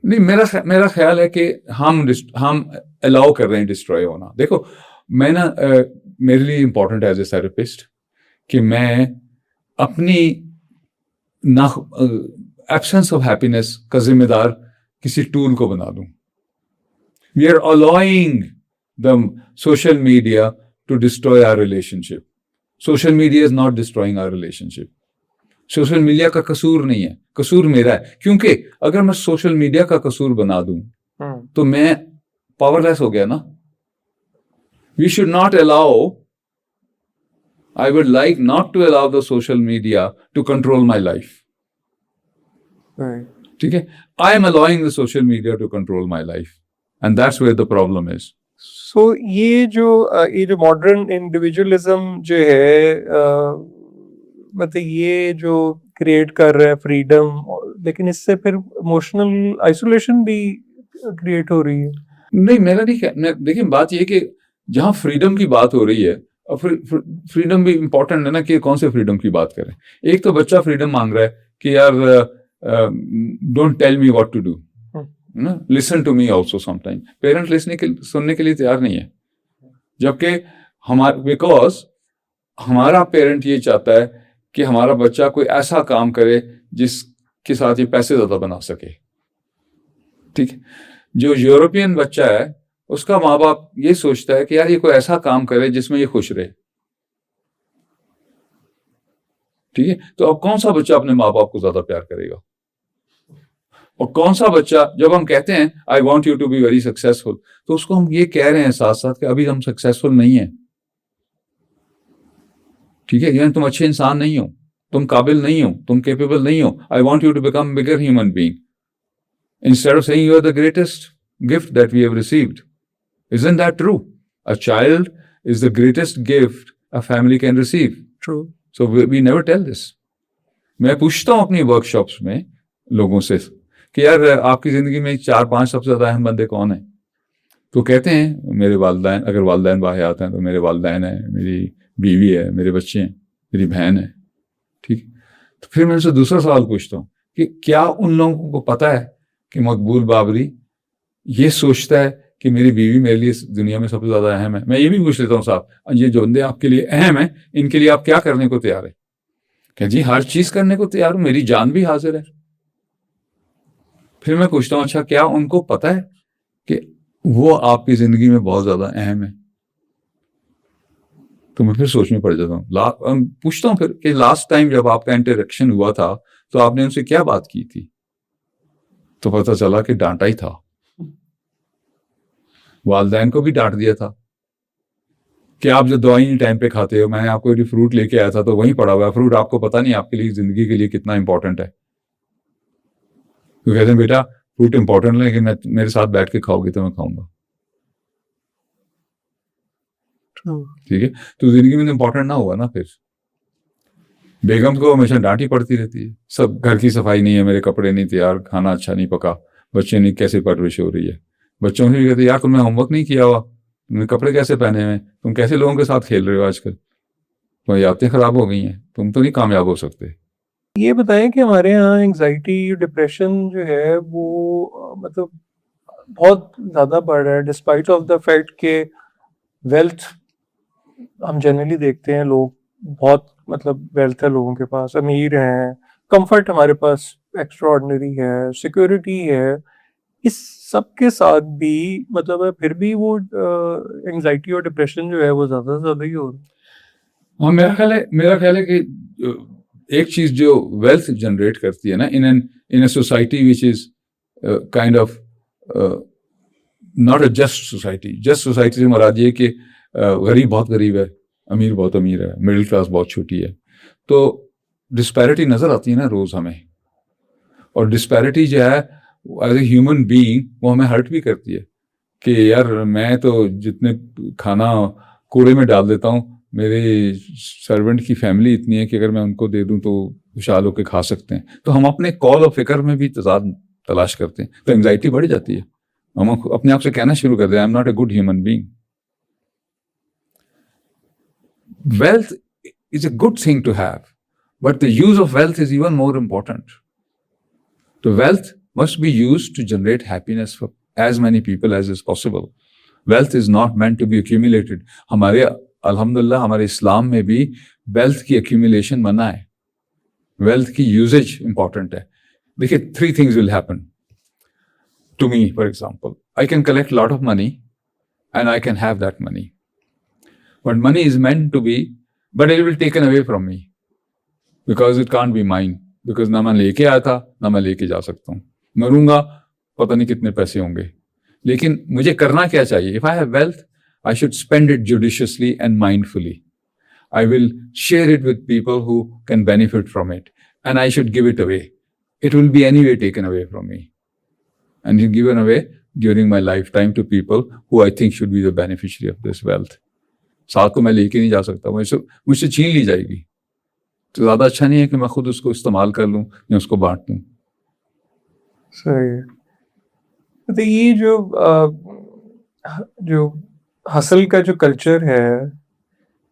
नहीं, मेरा ख्याल है कि हम अलाउ कर रहे हैं डिस्ट्रॉय होना। देखो मैं ना मेरे लिए इम्पोर्टेंट एज ए थेरेपिस्ट कि मैं अपनी ना एब्सेंस ऑफ हैप्पीनेस का जिम्मेदार किसी टूल को बना दूं। We are allowing the social media to destroy our relationship. Social media is not destroying our relationship. Social media का कसूर नहीं है, कसूर मेरा है, क्योंकि अगर मैं सोशल मीडिया का कसूर बना दूं तो मैं पावरलेस हो गया ना। We should not allow, I would like not to allow the social media to control my life. Right. ठीक है, I am allowing the social media to control my life, and that's where the problem is. So ये जो modern individualism जो है, मतलब ये जो create कर रहा है फ्रीडम, लेकिन इससे फिर इमोशनल आइसोलेशन भी क्रिएट हो रही है। नहीं, मेरा नहीं, देखिए बात ये कि जहां फ्रीडम की बात हो रही है, और फ्रीडम भी इंपॉर्टेंट है ना, कि कौन से फ्रीडम की बात करें। एक तो बच्चा फ्रीडम मांग रहा है कि यार don't tell me what to do, ना, listen to me also sometime. Parent सुनने के लिए तैयार नहीं है, जबकि बिकॉज हमारा पेरेंट ये चाहता है कि हमारा बच्चा कोई ऐसा काम करे जिसके साथ ये पैसे ज्यादा बना सके। ठीक है, जो यूरोपियन बच्चा है उसका माँ बाप ये सोचता है कि यार ये कोई ऐसा काम करे जिसमें ये खुश रहे। ठीक है, तो अब कौन सा बच्चा अपने माँ बाप को ज्यादा प्यार करेगा? और कौन सा बच्चा, जब हम कहते हैं I want you to be very successful, तो उसको हम ये कह रहे हैं साथ साथ कि अभी हम सक्सेसफुल नहीं है। ठीक है, यानी तुम अच्छे इंसान नहीं हो, तुम काबिल नहीं हो, तुम केपेबल नहीं हो। I want you to become bigger human being, instead of saying you are the greatest, gift that we have received. Isn't that true? A child is the greatest gift a family can receive. True. So we never tell this. मैं पूछता हूँ अपनी workshops में लोगों से कि यार आपकी जिंदगी में 4-5 सबसे ज्यादा अहम बंदे कौन है? तो कहते हैं मेरे वालिदैन, अगर वालिदैन बाहयात हैं तो मेरे वालिदैन है, मेरी बीवी है, मेरे बच्चे हैं, मेरी बहन है। ठीक। तो फिर मैं उनसे दूसरा सवाल पूछता हूँ कि क्या उन लोगों को पता है कि मकबूल बाबरी ये सोचता है कि मेरी बीवी मेरे लिए इस दुनिया में सबसे ज्यादा अहम है? मैं ये भी पूछ लेता हूँ, साहब ये जो बंदे आपके लिए अहम है, इनके लिए आप क्या करने को तैयार है? क्या जी हर चीज करने को तैयार हूं, मेरी जान भी हाजिर है। फिर मैं पूछता हूँ, अच्छा क्या उनको पता है कि वो आपकी जिंदगी में बहुत ज्यादा अहम है? तो मैं फिर सोच में पड़ जाता हूँ। पूछता हूँ फिर कि लास्ट टाइम जब आपका इंटरेक्शन हुआ था तो आपने उनसे क्या बात की थी? तो पता चला कि डांटा ही था, वालिदैन को भी डांट दिया था कि आप जो दवाई नहीं टाइम पे खाते हो, मैंने आपको एक फ्रूट लेके आया था तो वहीं पड़ा हुआ है फ्रूट, आपको पता नहीं आपके लिए जिंदगी के लिए कितना इंपॉर्टेंट है। तो कहते हैं बेटा फ्रूट इंपॉर्टेंट है लेकिन मेरे साथ बैठ के खाओगे तो मैं खाऊंगा। ठीक है, तो जिंदगी में इंपॉर्टेंट ना हुआ ना। फिर बेगम को हमेशा डांट ही पड़ती रहती है, सब घर की सफाई नहीं है, मेरे कपड़े नहीं तैयार, खाना अच्छा नहीं पका, बच्चे नहीं, कैसे परवरिश हो रही है। बच्चों से भी कहते यार तुमने होमवर्क नहीं किया हुआ, तुमने कपड़े कैसे पहने हुए, तुम कैसे लोगों के साथ खेल रहे हो आजकल, तुम्हारी आदतें खराब हो गई हैं, तुम तो नहीं कामयाब हो सकते। ये बताएं कि हमारे यहाँ एंजाइटी डिप्रेशन जो है वो मतलब बहुत ज़्यादा बढ़ रहा है डिस्पाइट ऑफ द फैक्ट के वेल्थ हम जनरली देखते हैं, लोग बहुत मतलब वेल्थ है लोगों के पास, अमीर हैं, कंफर्ट हमारे पास एक्स्ट्रा ऑर्डिनरी है, सिक्योरिटी है, इस सब के साथ भी मतलब है फिर भी वो एंजाइटी और डिप्रेशन जो है वो ज़्यादा से ज़्यादा ही हो रहा है। हाँ, मेरा ख्याल है कि एक चीज जो वेल्थ जनरेट करती है ना in a society which is kind of not a just society. Just society से मुराद ये कि गरीब बहुत गरीब है, अमीर बहुत अमीर है, मिडिल क्लास बहुत छोटी है, तो डिस्पैरिटी नजर आती है ना रोज हमें। और डिस्पैरिटी जो है एज ए ह्यूमन बीइंग वो हमें हर्ट भी करती है कि यार मैं तो जितने खाना कूड़े में डाल देता हूँ, मेरे सर्वेंट की फैमिली इतनी है कि अगर मैं उनको दे दूं तो खुशहाल होकर खा सकते हैं। तो हम अपने कौल और फिक्र में भी तजाद तलाश करते हैं, तो एंजाइटी बढ़ जाती है। हम अपने आप से कहना शुरू कर दें आई am not a good human being. Wealth is a good thing to have, but the use of wealth is even more important. So wealth must be used to generate happiness for as many people as is possible. Wealth is not meant to be accumulated. हमारे अल्हम्दुलिल्लाह हमारे इस्लाम में भी wealth की accumulation मना है, wealth की usage important है। देखिए 3 things will happen to me. For example, I can collect a lot of money and I can have that money. But money is meant to be, but it will be taken away from me because it can't be mine. Because ना मैं लेके आया था ना मैं लेके जा सकता हूँ, मरूंगा पता नहीं कितने पैसे होंगे। लेकिन मुझे करना क्या चाहिए? If I have wealth, I should spend it judiciously and mindfully. I will share it with people who can benefit from it, and I should give it away. It will be anyway taken away from me, and it's given away during my lifetime to people who I think should be the beneficiary of this wealth. साथ तो मैं लेके नहीं जा सकता, मुझसे छीन ली जाएगी, तो ज्यादा अच्छा नहीं है कि मैं खुद उसको इस्तेमाल कर लूं या उसको बांट दूं। सही है। तो ये जो हसल का जो कल्चर है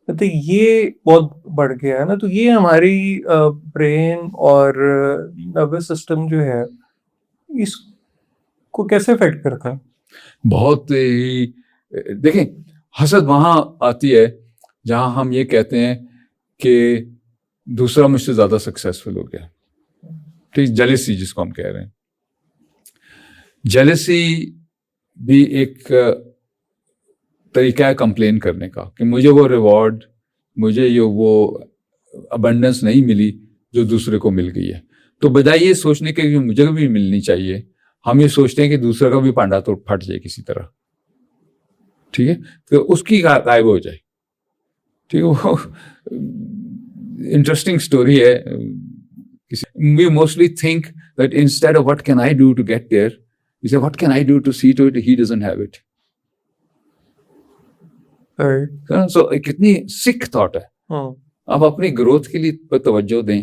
तो ये बहुत बढ़ गया है ना, तो ये हमारी ब्रेन और नर्वस सिस्टम जो है इसको कैसे अफेक्ट करता है? बहुत ही देखें, हसद वहां आती है जहां हम ये कहते हैं कि दूसरा मुझसे ज्यादा सक्सेसफुल हो गया। ठीक, जेलसी जिसको हम कह रहे हैं, जेलसी भी एक तरीका है कंप्लेन करने का कि मुझे वो रिवॉर्ड, मुझे ये वो अबंडेंस नहीं मिली जो दूसरे को मिल गई है। तो बजाय ये सोचने के कि मुझे भी मिलनी चाहिए, हम ये सोचते हैं कि दूसरे का भी पांडा तो फट जाए किसी तरह। ठीक है, तो उसकी गायब हो जाए। ठीक है, वो इंटरेस्टिंग स्टोरी है। We mostly think that instead of what can I do to get there, He said, what can I do to see to it he doesn't have it? Right. So कितनी सिक thought है. आप अपनी growth के लिए पर तवज्जो दें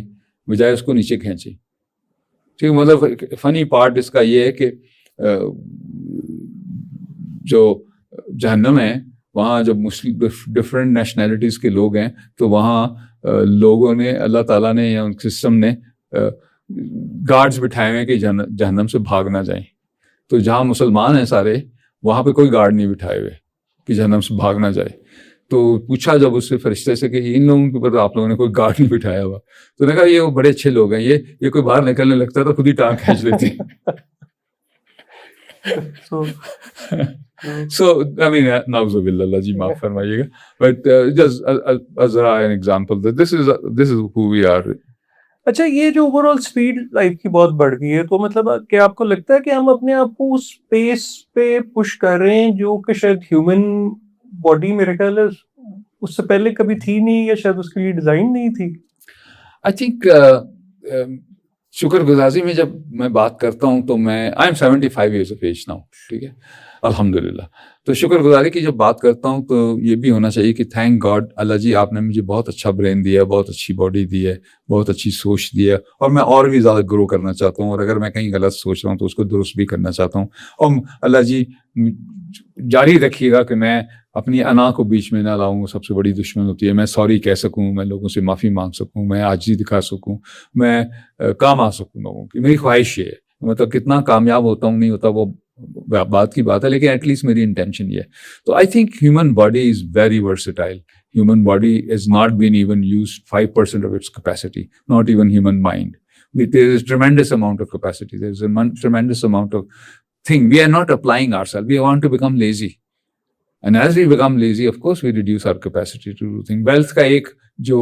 बजाय उसको नीचे खींचे. ठीक है, मतलब फनी पार्ट इसका ये है कि जो जहन्नम है वहाँ जब मुस्लिम डिफरेंट नेशनैलिटीज के लोग हैं तो वहाँ लोगों ने, अल्लाह ताला ने या उन सिस्टम ने गार्ड्स बिठाए हुए हैं कि जहन्नम से भाग ना जाएं. तो जहाँ मुसलमान हैं सारे वहाँ पे कोई गार्ड नहीं बिठाए हुए कि जहन्नम से भाग ना जाए. तो पूछा जब उससे फरिश्ते से कि इन लोगों के ऊपर आप लोगों ने कोई गार्ड नहीं बिठाया हुआ, तो ने कहा ये वो बड़े अच्छे लोग हैं, ये कोई बाहर निकलने लगता है तो खुद ही टांग खींच लेते हैं. So I mean, नाउज़ुबिल्लाह जी माफ फरमाइएगा, but just as an example that this is who we are. अच्छा, ये जो ओवरऑल स्पीड लाइफ की बहुत बढ़ गई है, तो मतलब क्या आपको लगता है कि हम अपने आप को उस स्पेस पे पुश कर रहे हैं जो कि शायद ह्यूमन बॉडी मेरे ख्याल है उससे पहले कभी थी नहीं, या शायद उसके लिए डिजाइन नहीं थी? आई थिंक शुक्रगुजारी में जब मैं बात करता हूँ तो मैं I am 75 years of age now. ठीक है, अल्हम्दुलिल्लाह. तो शुक्रगुजारी की जब बात करता हूँ तो ये भी होना चाहिए कि थैंक गॉड, अल्लाह जी आपने मुझे बहुत अच्छा ब्रेन दिया है, बहुत अच्छी बॉडी दी है, बहुत अच्छी सोच दी है, और मैं और भी ज़्यादा ग्रो करना चाहता हूँ, और अगर मैं कहीं गलत सोच रहा हूँ तो उसको दुरुस्त भी करना चाहता हूँ. और अल्लाह जी जारी रखिएगा कि मैं अपनी अना को बीच में ना लाऊं, सबसे बड़ी दुश्मन होती है. मैं सॉरी कह सकूं, मैं लोगों से माफ़ी मांग सकूं, मैं आजिज़ी दिखा सकूं, मैं काम आ सकूं लोगों की. मेरी ख्वाहिश है, मतलब कितना कामयाब होता हूँ नहीं होता वो बात की बात है, लेकिन एटलीस्ट मेरी इंटेंशन ये है. तो I think human body is very versatile. Human body has not been even used 5% of its capacity, not even human mind. There is tremendous amount of capacity. There is a tremendous amount of thing. We are not applying ourselves. We want to become lazy. And as we become lazy, of course, we reduce our capacity to do things. Wealth का एक जो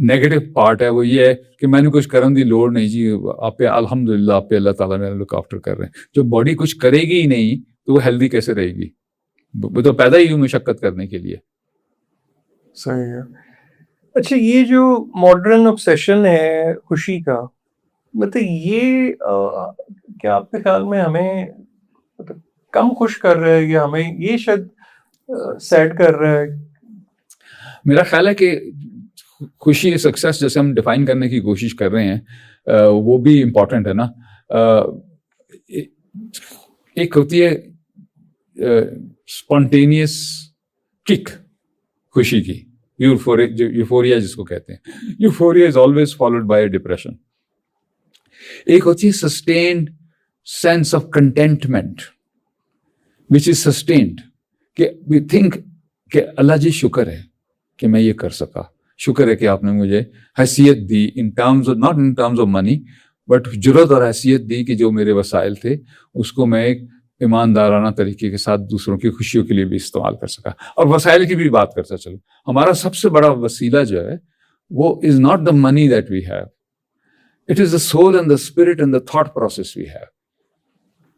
negative part है वो ये है कि मैंने कुछ करने की लोड़ नहीं जी, आप पे अल्हम्दुलिल्लाह आप पे अल्लाह ताला ने लुक आफ्टर कर रहे हैं. जो बॉडी कुछ करेगी ही नहीं तो वो हेल्दी कैसे रहेगी? वो तो पैदा ही हुई मुशक्कत करने के लिए. सही है. अच्छा, ये जो मॉडर्न ऑब्सेशन है खुशी का, मतलब ये क्या आपके ख्याल में हमें मतलब कम खुश कर रहा है या हमें ये शायद सैड कर रहा है? मेरा ख्याल है कि खुशी सक्सेस जैसे हम डिफाइन करने की कोशिश कर रहे हैं वो भी इम्पोर्टेंट है ना. एक होती है स्पॉन्टेनियस किक खुशी की, यूफोरिया जिसको कहते हैं. Euphoria is always followed by depression. एक होती है sustained sense of contentment which is sustained, कि वी थिंक कि अल्लाह जी शुक्र है कि मैं ये कर सका, शुक्र है कि आपने मुझे हैसियत दी, in terms of not in terms of money but जुर्रत और हैसियत दी कि जो मेरे वसाइल थे उसको मैं एक ईमानदाराना तरीके के साथ दूसरों की खुशियों के लिए भी इस्तेमाल कर सका. और वसाइल की भी बात करता चलो, हमारा सबसे बड़ा वसीला जो है वो is not the money that we have, it is the soul and the spirit and the thought process we have.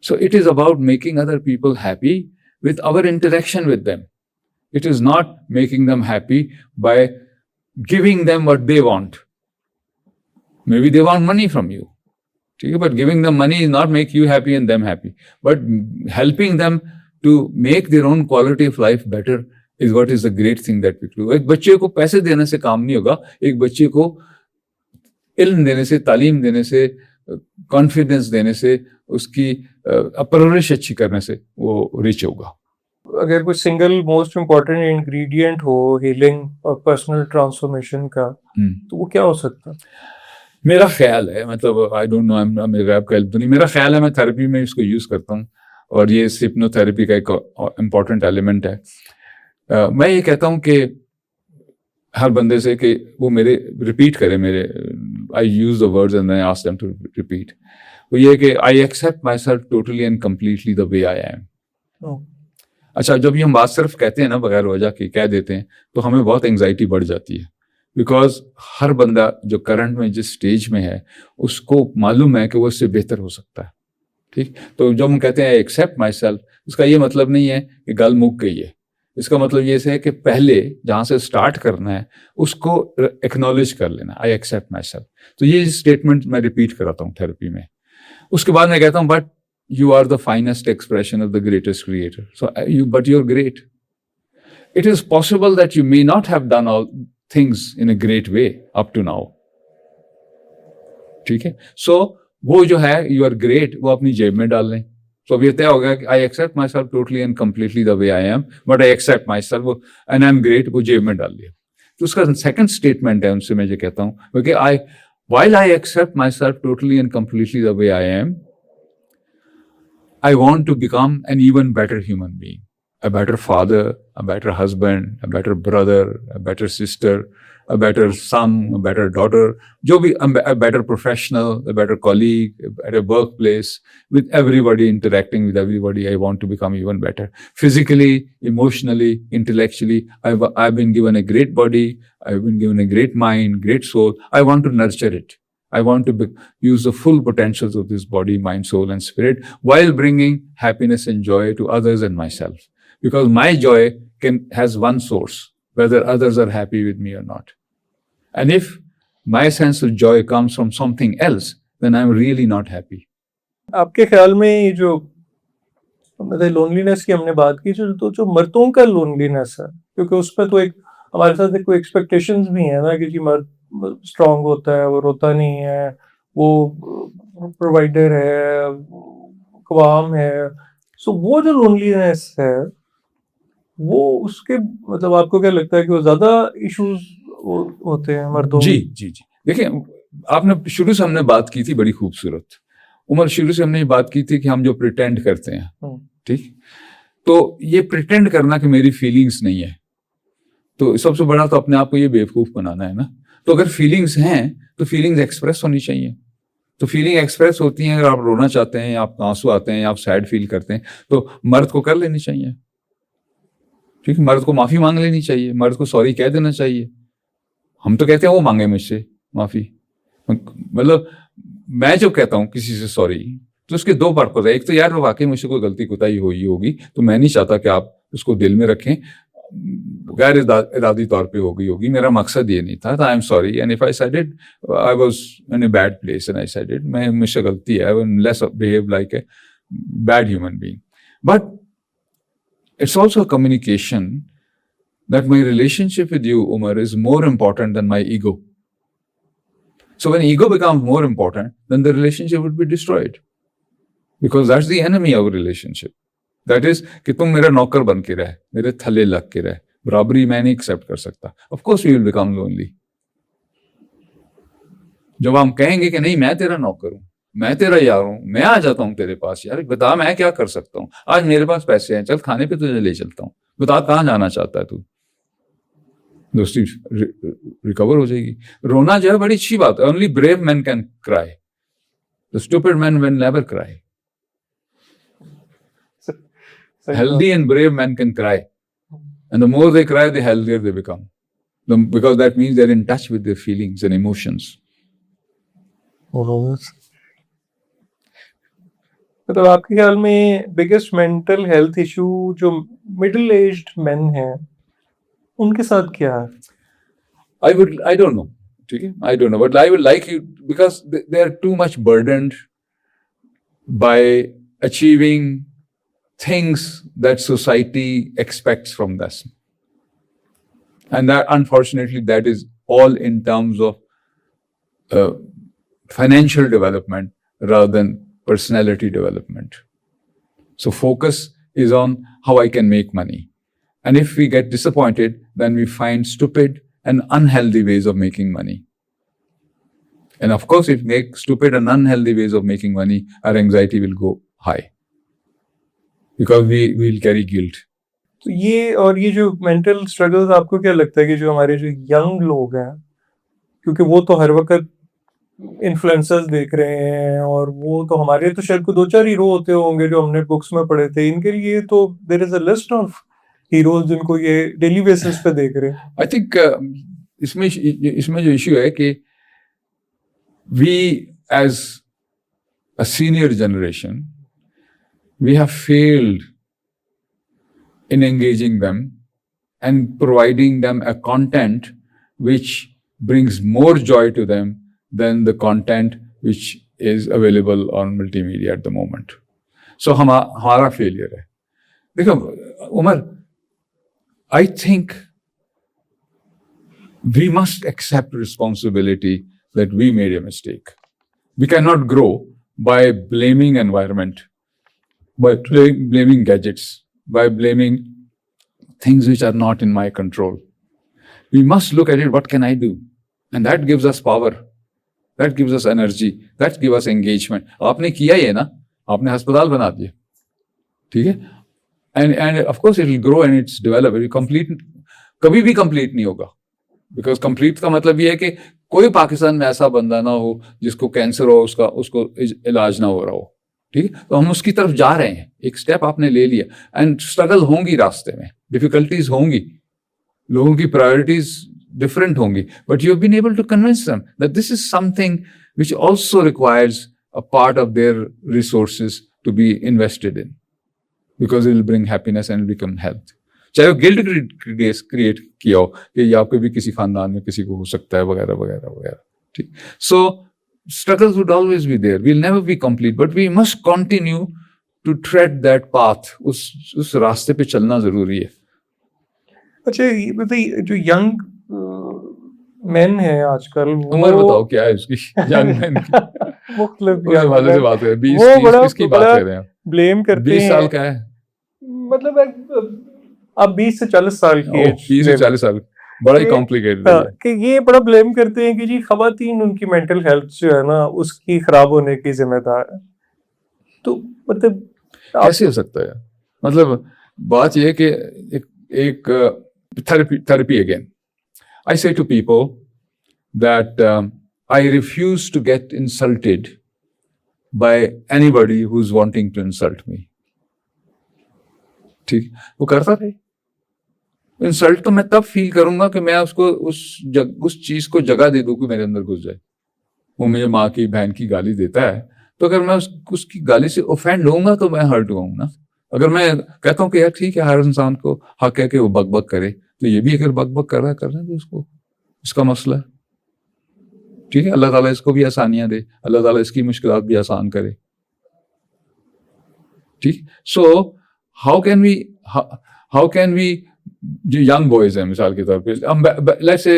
So it is about making other people happy with our interaction with them. It is not making them happy by giving them what they want. Maybe they want money from you. But giving them money is not make you happy and them happy. But helping them to make their own quality of life better is what is the great thing that we do. एक बच्चे को पैसे देने से काम नहीं होगा, एक बच्चे को इल्म देने से, तालीम देने से, कॉन्फिडेंस देने से, उसकी परवरिश अच्छी करने से वो रिच होगा. अगर कोई सिंगल मोस्ट इम्पोर्टेंट इंग्रेडिएंट हो हीलिंग और पर्सनल ट्रांसफॉर्मेशन का, तो वो क्या हो सकता है? मेरा ख्याल है, मतलब आई डोंट नो, मेरा आपका हेल्प तो नहीं, मेरा ख्याल है मैं थेरेपी में इसको यूज करता हूँ और ये हिप्नोथेरेपी का एक इम्पॉर्टेंट एलिमेंट है. मैं ये कहता हूँ कि हर बंदे से कि वो मेरे रिपीट करे, मेरे I use the words and I ask them to repeat. वो ये कि I accept myself totally and completely the way I am. अच्छा, जब ये हम बात सिर्फ कहते हैं ना बगैर वजह के कह देते हैं तो हमें बहुत एंग्जाइटी बढ़ जाती है, बिकॉज हर बंदा जो करंट में जिस स्टेज में है उसको मालूम है कि वो इससे बेहतर हो सकता है. ठीक, तो जब हम कहते हैं आई एक्सेप्ट माई सेल्फ, उसका ये मतलब नहीं है कि गल मुक गई है. इसका मतलब ये है कि पहले जहाँ से स्टार्ट करना है उसको एक्नॉलेज कर लेना, आई एक्सेप्ट माई सेल्फ. तो ये स्टेटमेंट मैं रिपीट कराता हूँ थेरेपी में. उसके बाद मैं कहता हूँ but you are the finest expression of the greatest creator. So but you're great. It is possible that you may not have done all things in a great way up to now. ठीक है? So वो जो है you are great, वो अपनी जेब में डाल लें. So अब ये तय हो गया कि I accept myself totally and completely the way I am, but I accept myself and I'm great, वो जेब में डाल लिया. तो उसका second statement है उनसे मैं ये कहता हूँ, क्योंकि while I accept myself totally and completely the way I am, I want to become an even better human being, a better father, a better husband, a better brother, a better sister, a better son, a better daughter, a better professional, a better colleague, at a workplace, with everybody, interacting with everybody. I want to become even better. Physically, emotionally, intellectually, I've been given a great body, I've been given a great mind, great soul. I want to nurture it. I want to use the full potentials of this body, mind, soul, and spirit while bringing happiness and joy to others and myself. Because my joy has one source, whether others are happy with me or not. And if my sense of joy comes from something else, then I'm really not happy. आपके ख्याल में ये जो मतलब loneliness की हमने बात की, तो जो मर्दों का लोनलीनेस है, क्योंकि उसमें तो एक हमारे साथ कोई एक्सपेक्टेशंस भी है ना, क्योंकि मर्द स्ट्रांग होता है, वो रोता नहीं है, वो प्रोवाइडर है, कवाम है. सो वो जो लोनलीनेस है, वो उसके मतलब आपको क्या लगता है कि वो ज्यादा इश्यूज होते हैं मर्दों में? जी जी जी. देखिए, आपने शुरू से हमने बात की थी बड़ी खूबसूरत. उमर, शुरू से हमने ये बात की थी कि हम जो प्रिटेंड करते हैं, ठीक, तो ये प्रिटेंड करना कि मेरी फीलिंग्स नहीं है, तो सबसे बड़ा तो अपने आप को ये बेवकूफ बनाना है ना. तो अगर फीलिंग्स हैं तो फीलिंग्स एक्सप्रेस होनी चाहिए. तो फीलिंग एक्सप्रेस होती हैं, अगर आप रोना चाहते हैं, आप आंसू आते हैं, आप सैड फील करते हैं, तो मर्द को कर लेनी चाहिए. ठीक है, मर्द को माफी मांग लेनी चाहिए, मर्द को सॉरी कह देना चाहिए. हम तो कहते हैं वो मांगे मुझसे माफी. मतलब मैं जो कहता हूं किसी से सॉरी, तो उसके दो पर्पज है. एक तो यार वो वाकई मुझसे कोई गलती कोताही हुई होगी, तो मैं नहीं चाहता कि आप उसको दिल में रखें, गैर इरादी तौर पे हो गई होगी, मेरा मकसद ये नहीं था. I am sorry and if I said it, I was in a bad place and I said it, मैं मुझसे गलती है, I less behave like a bad human being. But it's also a communication that my relationship with you, Umar, is more important than my ego. So when ego becomes more important, then the relationship would be destroyed. Because that's the enemy of relationship. That is, कि तुम मेरा नौकर बन के रहे, मेरे थले लग के रहे, बराबरी मैं नहीं एक्सेप्ट कर सकता. Of course we will become lonely. जब हम कहेंगे कि नहीं मैं तेरा नौकर हूं, मैं तेरा यार हूं, मैं आ जाता हूं तेरे पास, यार बता मैं क्या कर सकता हूं, आज मेरे पास पैसे हैं, चल खाने पे तुझे ले चलता हूं, बता कहां जाना चाहता है तू, दोस्ती रिकवर हो जाएगी. रोना जो है बड़ी अच्छी बात है. Only brave man can cry, the stupid man will never cry. Healthy and brave men can cry, and the more they cry, the healthier they become, because that means they're in touch with their feelings and emotions. मतलब आपके ख्याल में biggest mental health issue जो middle aged main हैं उनके साथ क्या है? I don't know. ठीक है, I don't know, but I would like you, because they are too much burdened by achieving things that society expects from us, and that unfortunately that is all in terms of financial development rather than personality development. So focus is on how I can make money, and if we get disappointed, then we find stupid and unhealthy ways of making money. And of course, if we make stupid and unhealthy ways of making money, our anxiety will go high, because we will carry guilt. तो ये जो mental struggles, आपको क्या लगता है कि जो हमारे जो यंग लोग हैं, क्योंकि वो तो हर वक्त इन्फ्लुएंसर्स देख रहे हैं, और वो तो हमारे तो शायद कोई दो चार हीरो होते होंगे जो हमने बुक्स में पढ़े थे, इनके लिए तो there is a list of heroes जिनको ये डेली बेसिस पे देख रहे हैं. आई थिंक इसमें जो इश्यू है कि we as a senior generation, we have failed in engaging them and providing them a content which brings more joy to them than the content which is available on multimedia at the moment. So हमारा failure है. देखो Umar, I think we must accept responsibility that we made a mistake. We cannot grow by blaming environment, by blaming gadgets, by blaming things which are not in my control. We must look at it, what can I do? And that gives us power. That gives us energy. That gives us engagement. आपने किया ये ना, आपने अस्पताल बना दिया, ठीक है? And of course it will grow and it's develop. It will complete, कभी भी complete नहीं होगा. Because complete का मतलब ये है कि कोई पाकिस्तान में ऐसा बंदा ना हो जिसको कैंसर हो, उसको इलाज ना हो रहा हो, ठीक है? तो हम उसकी तरफ जा रहे हैं. एक स्टेप आपने ले लिया. एंड स्ट्रगल होंगी रास्ते में, डिफिकल्टीज होंगी, लोगों की प्रायोरिटीज डिफरेंट होंगी, but you have been able to convince them that this is something which also requires a part of their resources to be invested in, because it will bring happiness and become health. चाहे वो guilt create किया हो कि आपके भी किसी खानदान में किसी को हो सकता है वगैरह वगैरह वगैरह, ठीक. सो struggles would always be there. We'll never be complete, but we must continue to tread that path. उस रास्ते पे चलना जरूरी है. अच्छा, ये बताइए, जो यंग मेन है आजकल, उम्र बताओ क्या है उसकी? यंग मेन मुख्तलिफ वाले से बात है, 20 वो 30 किसकी बात कर रहे हैं? ब्लेम करते 20 हैं. साल का है, मतलब अब 20 से 40 साल की एज, 20 से 40 साल, बड़ा ही कॉम्प्लिकेटेड है. कि ये बड़ा ब्लेम करते हैं कि जी खवातीन उनकी मेंटल हेल्थ जो है ना उसकी खराब होने की जिम्मेदार है. तो मतलब कैसे हो सकता है? मतलब बात ये है कि एक therapy again. I say to people that I refuse to get insulted by anybody who's wanting to insult me. ठीक, वो करता रहे. इंसल्ट तो मैं तब फील करूंगा कि मैं उसको उस चीज को जगह दे दूं कि मेरे अंदर घुस जाए. वो मुझे माँ की बहन की गाली देता है, तो अगर मैं उसकी गाली से ऑफेंड होऊंगा तो मैं हर्ट होऊंगा ना. अगर मैं कहता हूँ कि यार ठीक है, हर इंसान को हक है कि वो बकबक करे, तो ये भी अगर बकबक कर रहा है तो उसको, इसका मसला है, ठीक है. अल्लाह ताला इसको भी आसानियां दे, अल्लाह ताला इसकी मुश्किलात भी आसान करे, ठीक. सो हाउ कैन वी जो यंग बॉयज हैं मिसाल के तौर पे, हम लेट्स से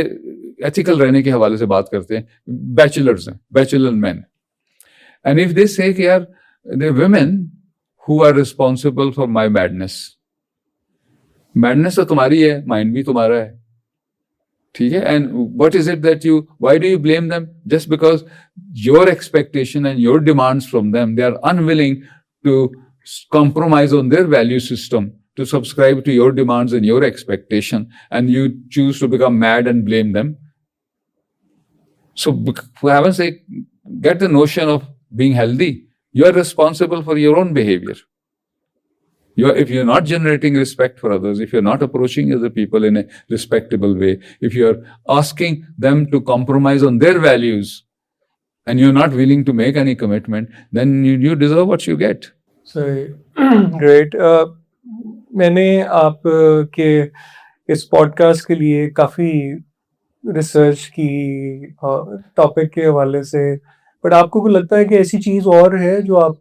एथिकल रहने के हवाले से बात करते हैं, बैचलर्स हैं, bachelor man, and if they say कि यार the women who are responsible for my madness तो तुम्हारी है, माइंड भी तुम्हारा है, ठीक है. And what is it that you, why do you blame them just because your expectation and your demands from them, they are unwilling to compromise on their value system to subscribe to your demands and your expectation, and you choose to become mad and blame them. So for heaven's sake, get the notion of being healthy. You are responsible for your own behavior. If you're not generating respect for others, if you're not approaching other people in a respectable way, if you're asking them to compromise on their values and you're not willing to make any commitment, then you deserve what you get. Great. मैंने आप के इस podcast के लिए काफ़ी research की topic के हवाले से, बट आपको को लगता है कि ऐसी चीज़ और है जो आप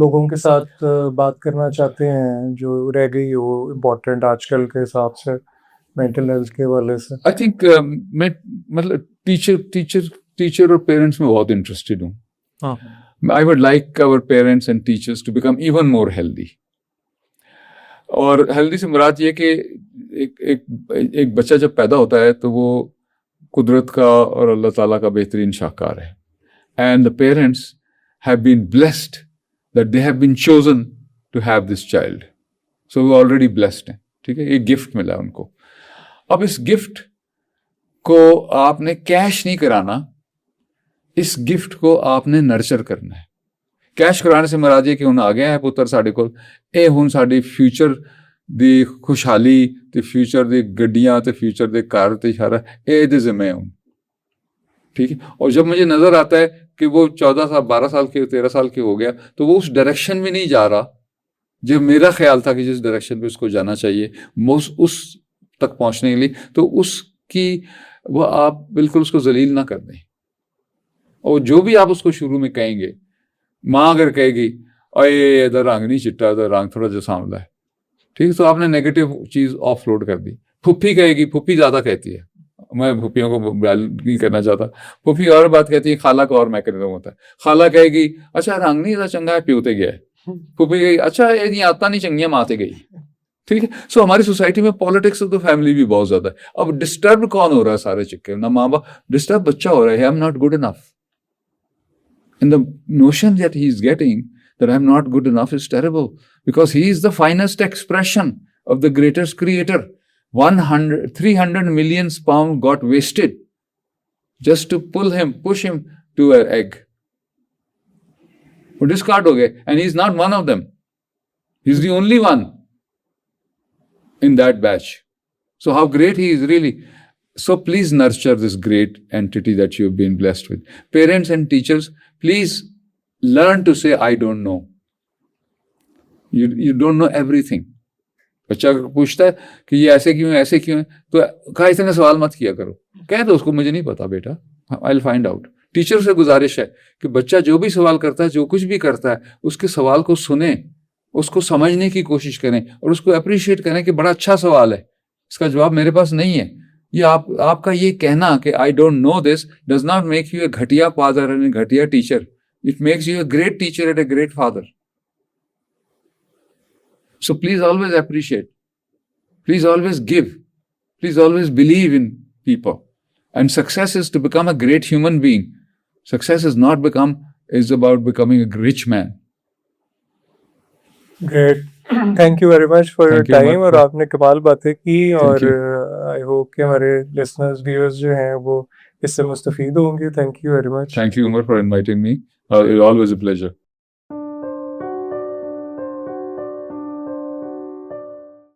लोगों के साथ बात करना चाहते हैं जो रह गई हो इम्पोर्टेंट आजकल के हिसाब से मेंटल हेल्थ के हवाले से? आई थिंक मैं मतलब टीचर और पेरेंट्स में बहुत इंटरेस्टेड हूँ. I would like our parents and teachers to become even more healthy. और हेल्दी से मुराद ये कि एक बच्चा जब पैदा होता है तो वो कुदरत का और अल्लाह ताला का बेहतरीन शाहकार है. And the parents have been blessed that they have been chosen to have this child. So वो already blessed हैं, ठीक है. एक गिफ्ट मिला उनको. अब इस गिफ्ट को आपने कैश नहीं कराना, इस गिफ्ट को आपने नर्चर करना है. कैश कराने से मराद ये कि हुण आ गया है पुत्र साडे कोल, ਇਹ ਹੁਣ ਸਾਡੀ ਫਿਊਚਰ ਦੀ ਖੁਸ਼ਹਾਲੀ ਤੇ ਫਿਊਚਰ ਦੀ ਗੱਡੀਆਂ ਤੇ ਫਿਊਚਰ ਦੇ ਘਰ ਤੇ ਸਾਰਾ ਇਹਦੇ ਜ਼ਿੰਮੇ ਹੁਣ, ठीक है. और जब मुझे नजर आता है कि वो 14 साल 12 साल के 13 साल के हो गया, तो वो उस डायरेक्शन में नहीं जा रहा जो मेरा ख्याल था कि जिस डायरेक्शन पे उसको जाना चाहिए, उस तक पहुंचने के लिए, तो उसकी वो आप बिल्कुल उसको जलील ना कर दें. और जो भी आप उसको शुरू में कहेंगे माँ अगर कहेगी और ये इधर रंग नहीं चिट्टा, इधर रंग थोड़ा जो सांवला है, ठीक है, तो आपने नेगेटिव चीज ऑफलोड कर दी। फुप्पी कहेगी, फुप्पी ज्यादा कहती है, मैं फुप्पियों को गाली नहीं करना चाहता, फुप्पी और बात कहती है, खाला का और मैकेनिज्म होता है। खाला कहेगी अच्छा रंग नहीं इधर चंगा है, प्योते गया है। फुप्पी कहेगी अच्छा ये नहीं आता नहीं चंगिया माते गई। ठीक है, सो हमारी सोसाइटी में पॉलिटिक्स ऑफ द फैमिली भी बहुत ज्यादा है। अब डिस्टर्ब कौन हो रहा है सारे चक्कर ना, माँ बाप डिस्टर्ब बच्चा हो रहा है, आई am not good enough. And the notion that he is getting that I'm not good enough is terrible, because he is the finest expression of the greatest creator. 300 million sperm got wasted just to push him to an egg. वो discard हो गए, and he's not one of them. He's the only one in that batch. So how great he is really. So please nurture this great entity that you've been blessed with. Parents and teachers, please learn to say, I don't know. You don't know everything. बच्चा पूछता है कि ये ऐसे क्यों है, ऐसे क्यों है, तो कहा इतने सवाल मत किया करो, कह दो उसको मुझे नहीं पता बेटा, I will find out. Teacher से गुजारिश है कि बच्चा जो भी सवाल करता है, जो कुछ भी करता है, उसके सवाल को सुने, उसको समझने की कोशिश करें और उसको अप्रिशिएट करें कि बड़ा अच्छा सवाल है, इसका जवाब मेरे पास नहीं है। ये आपका ये कहना कि I don't know this does not make you a घटिया फादर एंड ए घटिया teacher, it makes you a great teacher and a great father. So please always appreciate, please always give, please always believe in people. And success is to become a great human being. Success is about becoming a rich man. Great. Thank you very much for your Thank you, time, Umar. और आपने कमाल बातें की, और you. I hope कि हमारे listeners, viewers जो हैं वो इससे मुस्तफीद होंगे। Thank you very much. Thank you, Umar, for inviting me. It's always a pleasure.